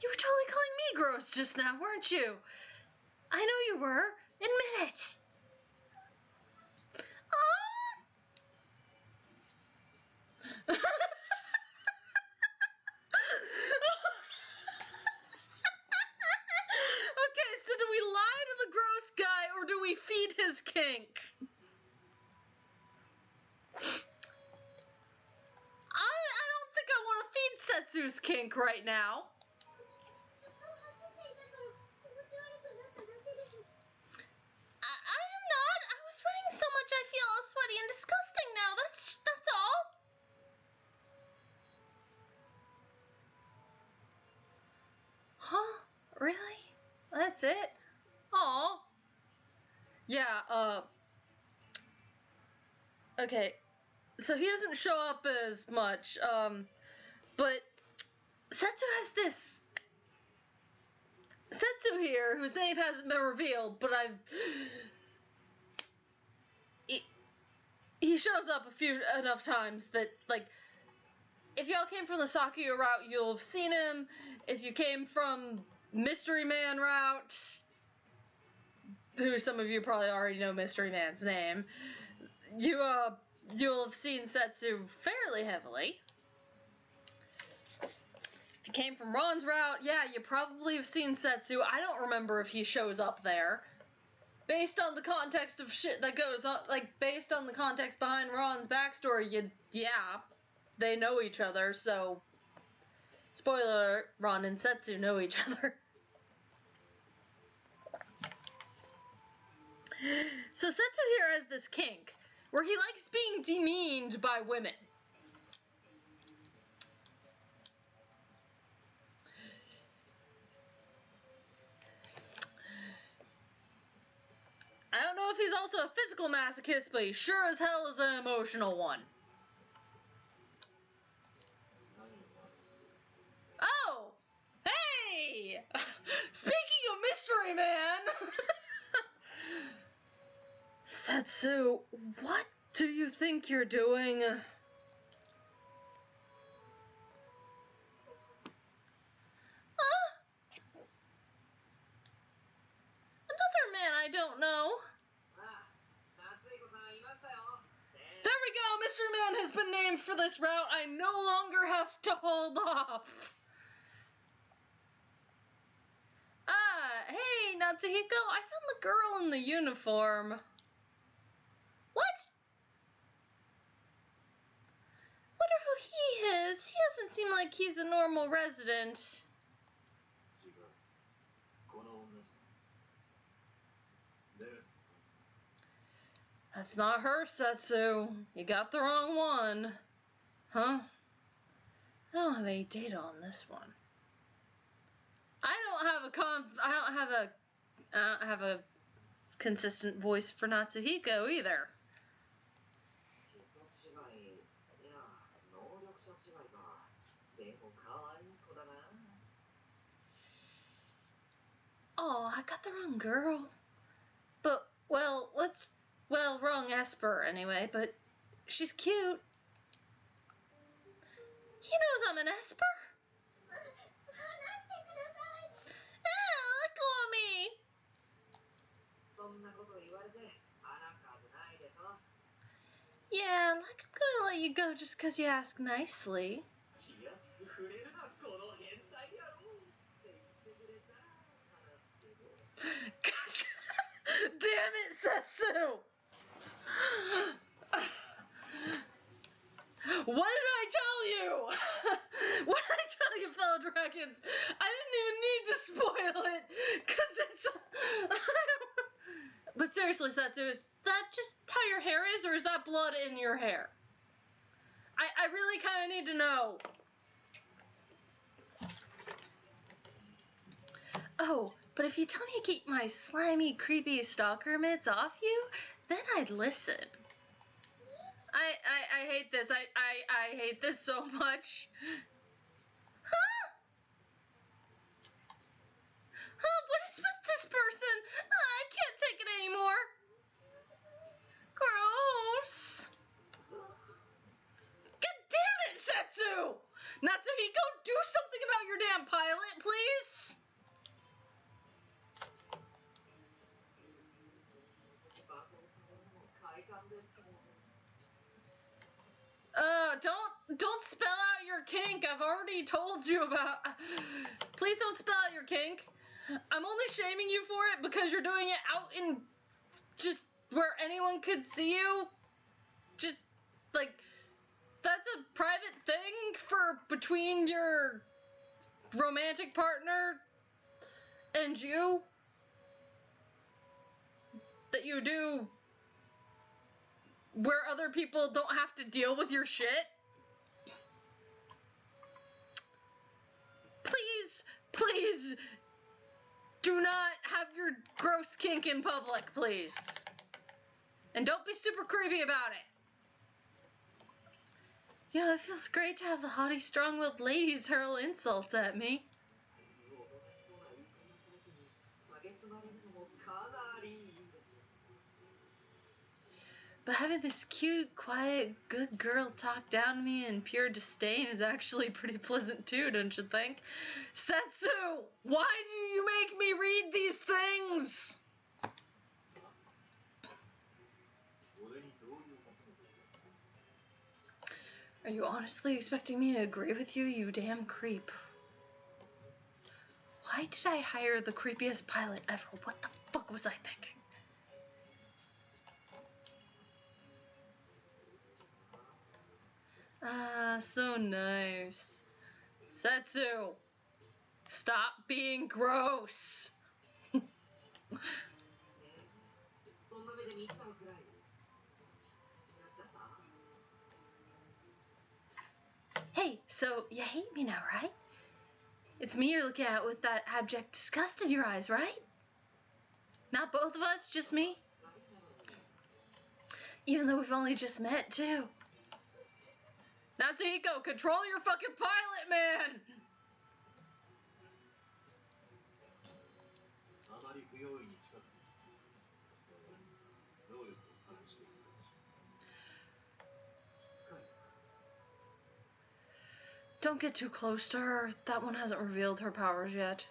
You were totally calling me gross just now, weren't you? I know you were. Admit it. Okay, so do we lie to the gross guy or do we feed his kink? I don't think I want to feed Setsu's kink right now. I am not. I was sweating so much I feel all sweaty and disgusting now. That's all. Huh? Really? That's it? Aw. Yeah, okay. So he doesn't show up as much, but Setsu has this Setsu here, whose name hasn't been revealed, but he shows up enough times that, like, if y'all came from the Sakuya route, you'll have seen him. If you came from Mystery Man route, who some of you probably already know Mystery Man's name, you'll have seen Setsu fairly heavily. If you came from Ron's route, yeah, you probably have seen Setsu. I don't remember if he shows up there. Based on the context of shit that goes on, like, based on the context behind Ron's backstory, yeah, they know each other, so, spoiler alert, Ron and Setsu know each other. So Setsu here has this kink, where he likes being demeaned by women. I don't know if he's also a physical masochist, but he sure as hell is an emotional one. Oh! Hey! Speaking of Mystery Man! Setsu, what do you think you're doing? Another man I don't know. There we go! Mystery Man has been named for this route. I no longer have to hold off. Hey, Natsuhiko, I found the girl in the uniform. What? Wonder who he is. He doesn't seem like he's a normal resident. That's not her, Setsu. You got the wrong one. Huh? I don't have any data on this one. I don't have a consistent voice for Natsuhiko either. Oh, I got the wrong girl. But, well, wrong Esper anyway, but she's cute. He knows I'm an Esper. Let go of me. Yeah, like I'm gonna let you go just because you ask nicely. Damn it, Setsu! What did I tell you? What did I tell you, fellow dragons? I didn't even need to spoil it, because it's... But seriously, Setsu, is that just how your hair is, or is that blood in your hair? I really kind of need to know. Oh, but if you tell me to keep my slimy, creepy stalker mitts off you, then I'd listen. I hate this. I hate this so much. Huh? Huh? What is with this person? I can't take it anymore. Gross. God damn it, Setsu! Natsuhiko, do something about your damn pilot, please. Don't spell out your kink. I've already told you about... Please don't spell out your kink. I'm only shaming you for it because you're doing it out in just where anyone could see you. Just, like, that's a private thing for between your romantic partner and you. That you do where other people don't have to deal with your shit. Please, do not have your gross kink in public, please. And don't be super creepy about it. Yeah, it feels great to have the haughty, strong-willed ladies hurl insults at me. But having this cute, quiet, good girl talk down to me in pure disdain is actually pretty pleasant too, don't you think? Setsu! Why do you make me read these things? Are you honestly expecting me to agree with you, you damn creep? Why did I hire the creepiest pilot ever? What the fuck was I thinking? Ah, so nice. Setsu, stop being gross. Hey, so you hate me now, right? It's me you're looking at with that abject disgust in your eyes, right? Not both of us, just me? Even though we've only just met, too. Natsuhiko, control your fucking pilot, man! Don't get too close to her. That one hasn't revealed her powers yet.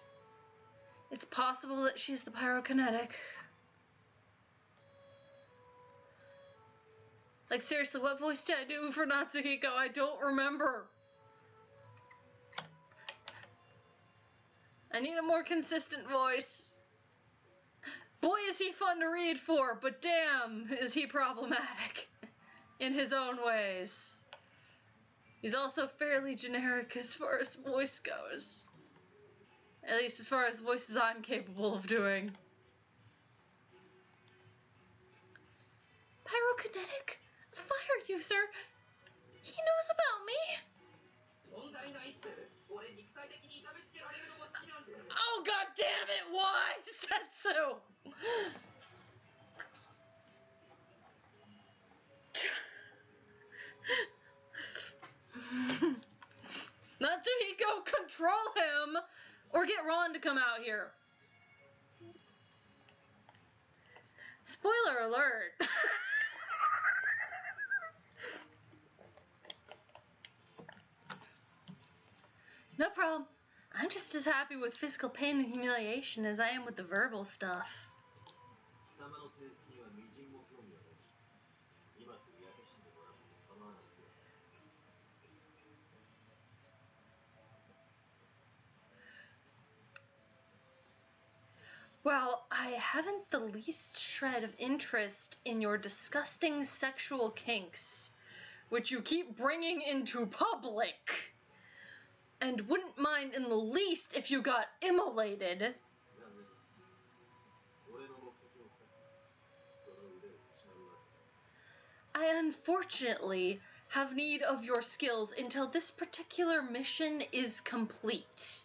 It's possible that she's the pyrokinetic. Like, seriously, what voice did I do for Natsuhiko? I don't remember. I need a more consistent voice. Boy, is he fun to read for, but damn, is he problematic in his own ways. He's also fairly generic as far as voice goes. At least as far as the voices I'm capable of doing. Pyrokinetic? A fire user? He knows about me? Oh, god damn it, why? Setsu! Natsuhiko, control him! Or get Ron to come out here. Spoiler alert. No problem. I'm just as happy with physical pain and humiliation as I am with the verbal stuff. Well, I haven't the least shred of interest in your disgusting sexual kinks. which you keep bringing into public, and wouldn't mind in the least if you got immolated. I unfortunately have need of your skills until this particular mission is complete.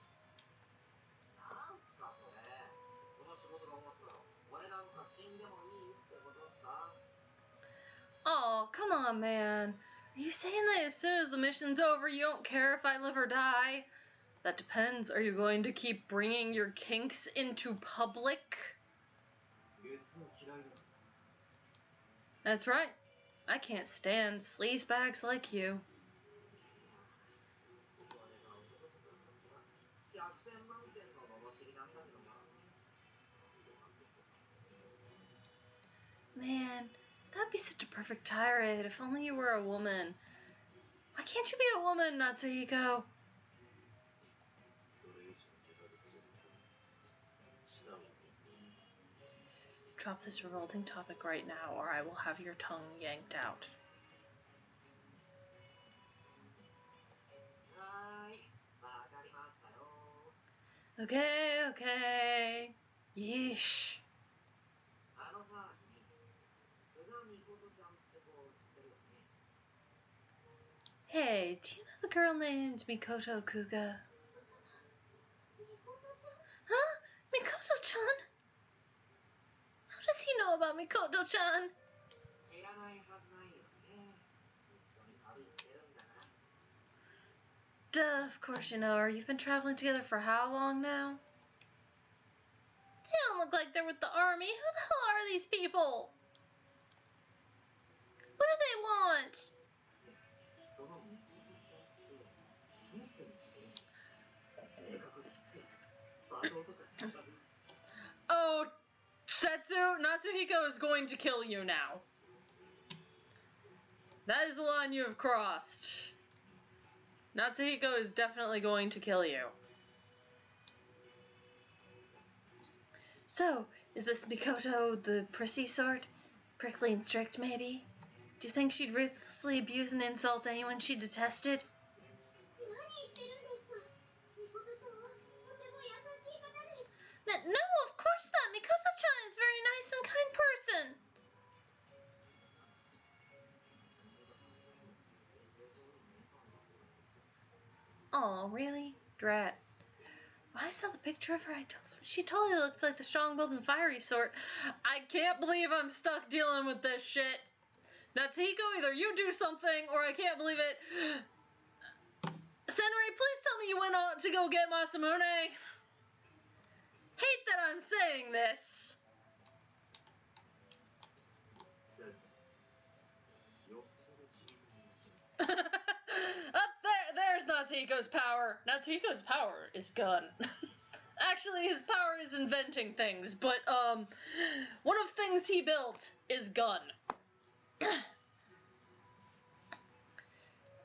Oh, come on, man. Are you saying that as soon as the mission's over, you don't care if I live or die? That depends. Are you going to keep bringing your kinks into public? That's right. I can't stand sleazebags like you. Man, that'd be such a perfect tirade if only you were a woman. Why can't you be a woman, Natsuhiko? Drop this revolting topic right now, or I will have your tongue yanked out. Okay. Yeesh. Hey, do you know the girl named Mikoto Kuga? Huh? Mikoto-chan? How does he know about Mikoto-chan? Duh, of course you know her. You've been traveling together for how long now? They don't look like they're with the army. Who the hell are these people? What do they want? Oh, Setsu, Natsuhiko is going to kill you now. That is the line you have crossed. Natsuhiko is definitely going to kill you. So, is this Mikoto the prissy sort? Prickly and strict, maybe? Do you think she'd ruthlessly abuse and insult anyone she detested? No, of course not. Mikoto-chan is a very nice and kind person. Oh, really? Drat. When I saw the picture of her, she totally looked like the strong-willed and fiery sort. I can't believe I'm stuck dealing with this shit. Natsuhiko, either you do something, or I can't believe it. Senri, please tell me you went out to go get Masamune. Hate that I'm saying this. Up there's Natsuhiko's power. Natsuhiko's power is gun. Actually, his power is inventing things, but one of the things he built is gun. Do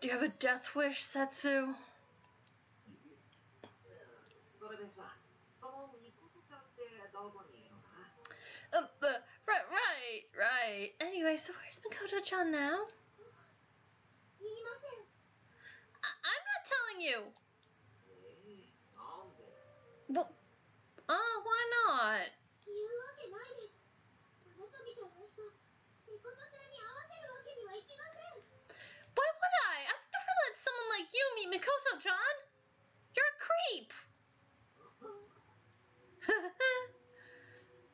you have a death wish, Setsu? Right. Anyway, so where's Mikoto-chan now? I'm not telling you. Well, why not? Why would I? I would never let someone like you meet Mikoto-chan. You're a creep.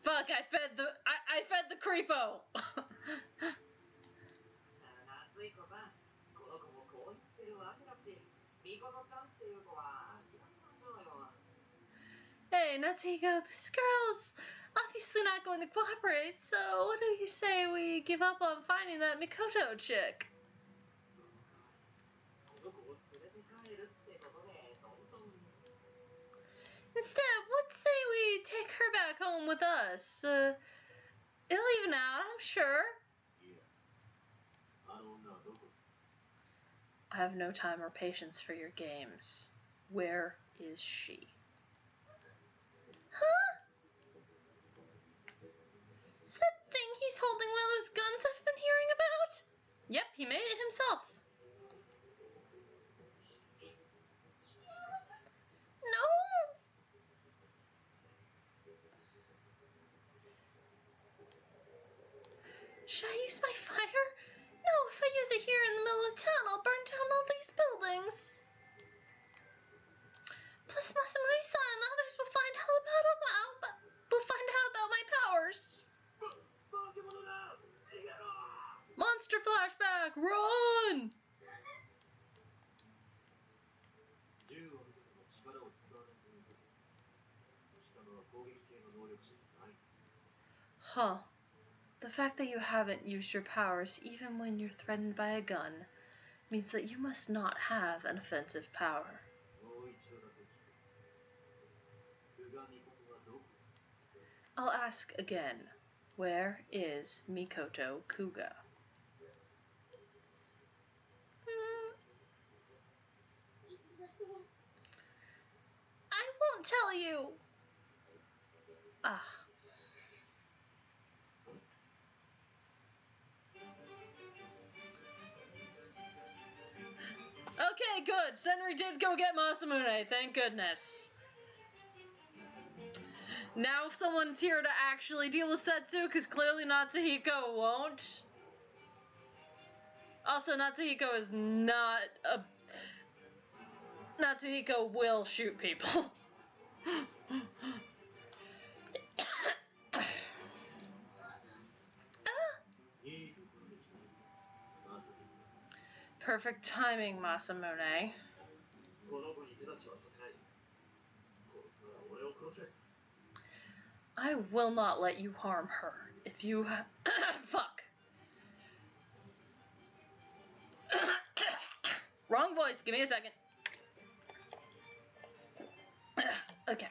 Fuck, I fed the creepo. Hey, Natsuhiko, this girl's obviously not going to cooperate, so what do you say we give up on finding that Mikoto chick? Instead, what say we take her back home with us? It'll even out, I'm sure. I have no time or patience for your games. Where is she? Huh? Is that thing he's holding one of those guns I've been hearing about? Yep, he made it himself. No! Should I use my fire? No, if I use it here in the middle of town, I'll burn down all these buildings. Plus, Masamune-san and the others will find out about my powers. Monster flashback, run! Huh. The fact that you haven't used your powers even when you're threatened by a gun means that you must not have an offensive power. I'll ask again. Where is Mikoto Kuga? I won't tell you. Ah. Okay, good. Senri did go get Masamune, thank goodness. Now someone's here to actually deal with Setsu, because clearly Natsuhiko won't. Also, Natsuhiko is not a... Natsuhiko will shoot people. Perfect timing, Masamune. I will not let you harm her. If you fuck. Wrong voice. Give me a second. Okay.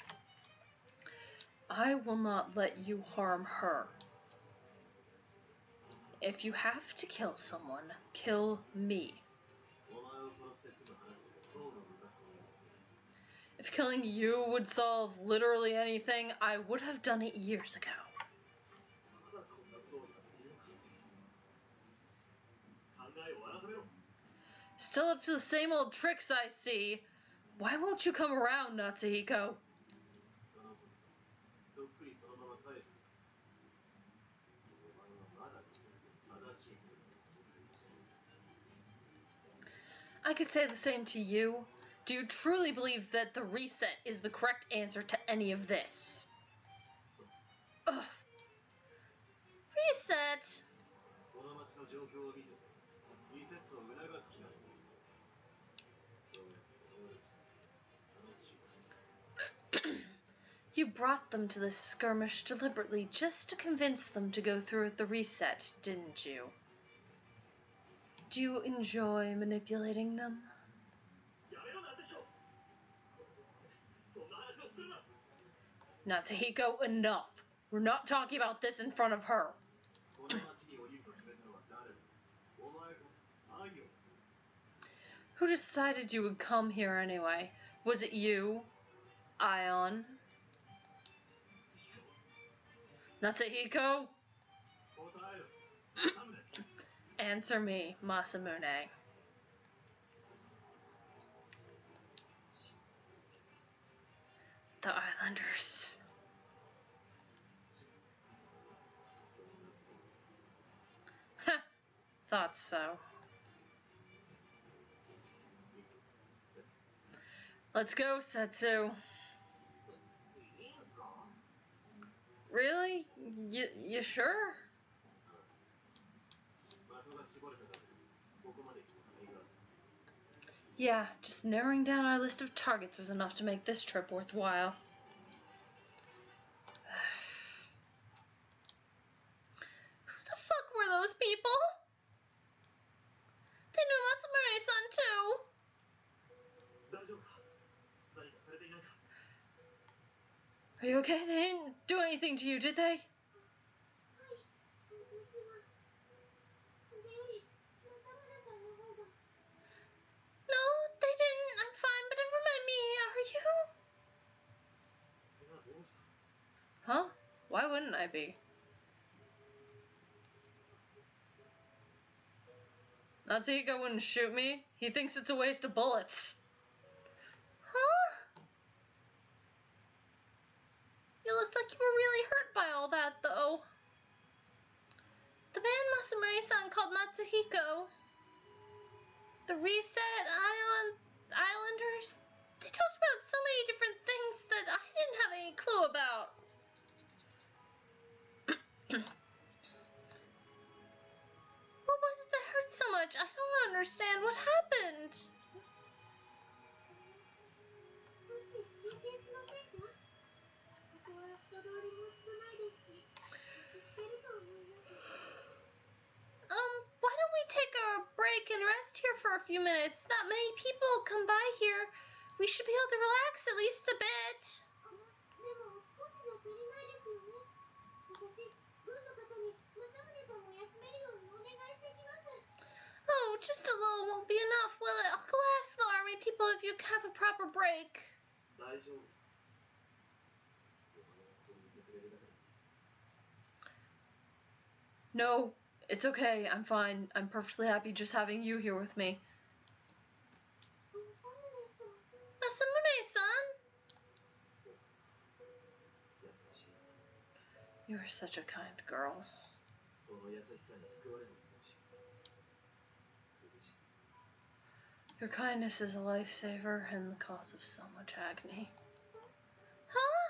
I will not let you harm her. If you have to kill someone, kill me. If killing you would solve literally anything, I would have done it years ago. Still up to the same old tricks, I see. Why won't you come around, Natsuhiko? I could say the same to you. Do you truly believe that the reset is the correct answer to any of this? Ugh. Reset? You brought them to this skirmish deliberately just to convince them to go through with the reset, didn't you? Do you enjoy manipulating them? Natsuhiko, enough! We're not talking about this in front of her. Who decided you would come here anyway? Was it you? Ion? Natsuhiko? Answer me, Masamune. The Islanders. Thought so. Let's go, Setsu. Really? You sure? Yeah, just narrowing down our list of targets was enough to make this trip worthwhile. Who the fuck were those people? They knew Masamune-san too. Are you okay? They didn't do anything to you, did they? No, they didn't. I'm fine, but never mind me. Are you? Huh? Why wouldn't I be? Natsuhiko wouldn't shoot me. He thinks it's a waste of bullets. Huh? You looked like you were really hurt by all that, though. The band Masamune-san called Natsuhiko. The Reset Islanders. They talked about so many different things that I didn't have any clue about. What was it that hurt so much? I don't understand. What happened? Why don't we take a break and rest here for a few minutes? Not many people come by here. We should be able to relax at least a bit. Oh, just a little won't be enough, will it? I'll go ask the army people if you have a proper break. No, it's okay. I'm fine. I'm perfectly happy just having you here with me. Masamune-san? You are such a kind girl. Your kindness is a lifesaver and the cause of so much agony. Huh?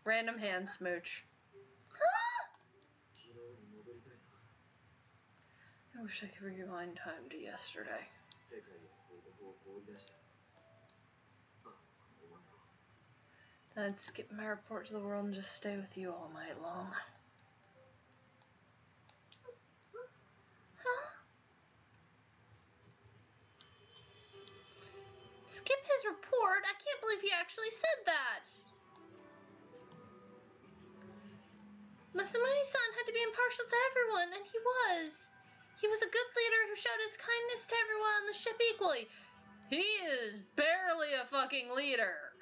Random hand smooch. Huh? I wish I could rewind time to yesterday. Then I'd skip my report to the world and just stay with you all night long. Huh? Skip his report? I can't believe he actually said that. Masamune-san had to be impartial to everyone, and he was. He was a good leader who showed his kindness to everyone on the ship equally. He is barely a fucking leader.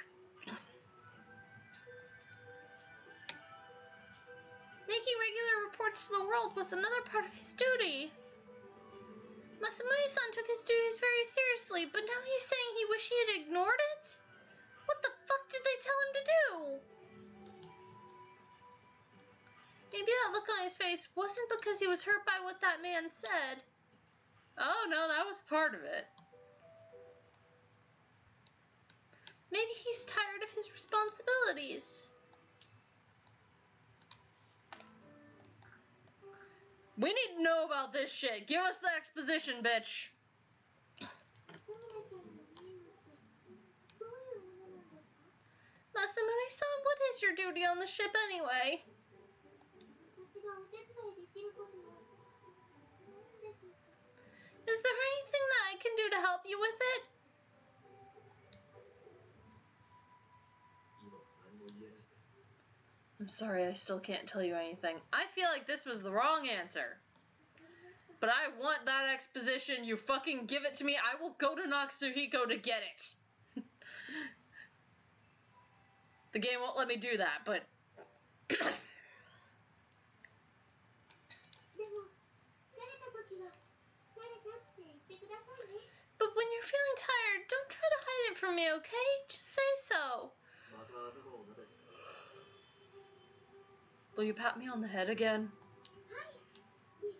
Making regular reports to the world was another part of his duty. Masamune-san took his duties very seriously, but now he's saying he wished he had ignored it? What the fuck did they tell him to do? Maybe that look on his face wasn't because he was hurt by what that man said. Oh no, that was part of it. Maybe he's tired of his responsibilities. We need to know about this shit. Give us the exposition, bitch. Masamune-san, what is your duty on the ship anyway? Is there anything that I can do to help you with it? I'm sorry, I still can't tell you anything. I feel like this was the wrong answer. But I want that exposition. You fucking give it to me. I will go to Natsuhiko to get it. The game won't let me do that, but... But when you're feeling tired, don't try to hide it from me, okay? Just say so. Will you pat me on the head again? Yep,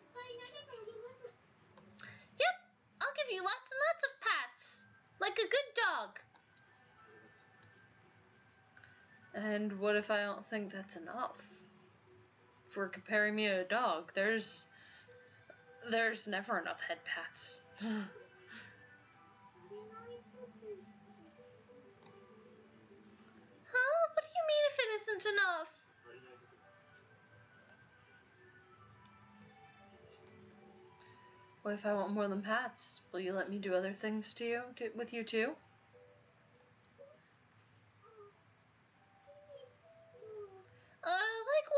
I'll give you lots and lots of pats. Like a good dog. And what if I don't think that's enough? For comparing me to a dog, there's never enough head pats. Huh? What do you mean if it isn't enough? What if I want more than pats? Will you let me do other things to you, with you too? Like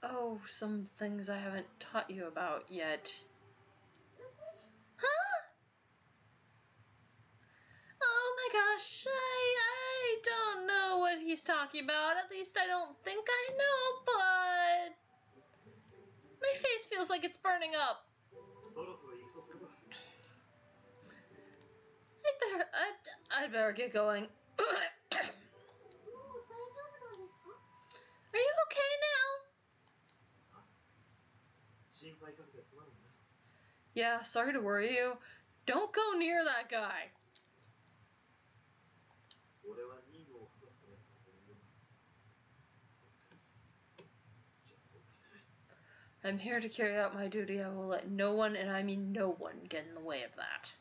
what? Oh, some things I haven't taught you about yet. Huh? gosh, I don't know what he's talking about. At least I don't think I know, but my face feels like it's burning up. I'd better get going. Are you okay now? Yeah, sorry to worry you. Don't go near that guy. I'm here to carry out my duty. I will let no one, and I mean no one, get in the way of that.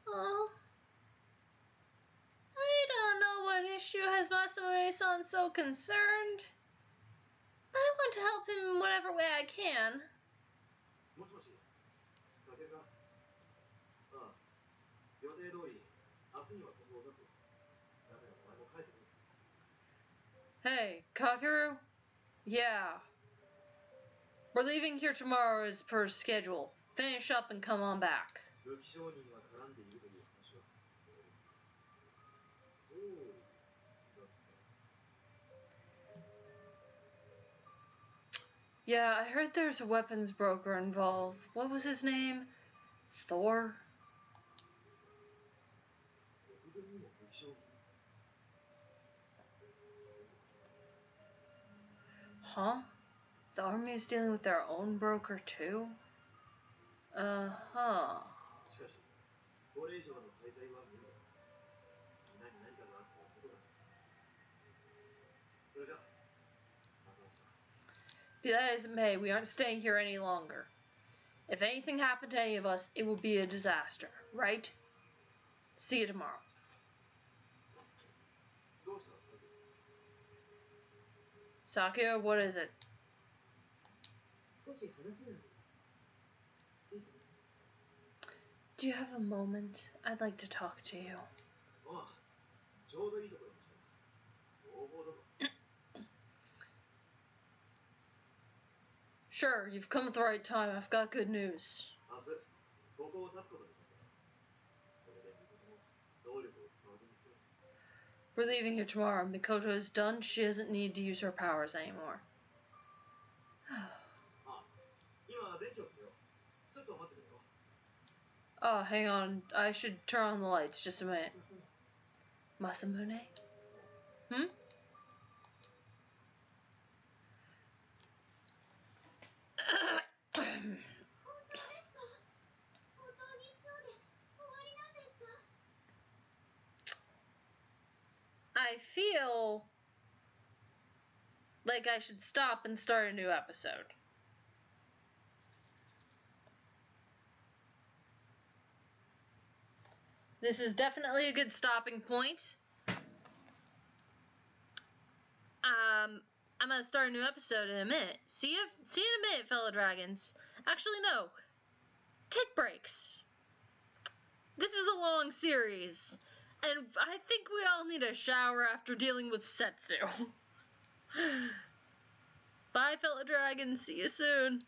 Oh. I don't know what issue has Masamune-san so concerned. I want to help him in whatever way I can. Hey, Kakeru? Yeah. We're leaving here tomorrow as per schedule. Finish up and come on back. Yeah, I heard there's a weapons broker involved. What was his name? Thor? Huh? The army is dealing with their own broker too? Uh-huh. Be that as it may, we aren't staying here any longer. If anything happened to any of us, it would be a disaster, right? See you tomorrow. Sakura, what is it? Do you have a moment? I'd like to talk to you. Sure, you've come at the right time. I've got good news. We're leaving here tomorrow. Mikoto is done. She doesn't need to use her powers anymore. Oh, hang on. I should turn on the lights. Just a minute. Masamune? Hmm? I feel like I should stop and start a new episode. This is definitely a good stopping point. I'm gonna start a new episode in a minute. See you in a minute, fellow dragons. Actually, no. Take breaks. This is a long series, and I think we all need a shower after dealing with Setsu. Bye, fellow dragons. See you soon.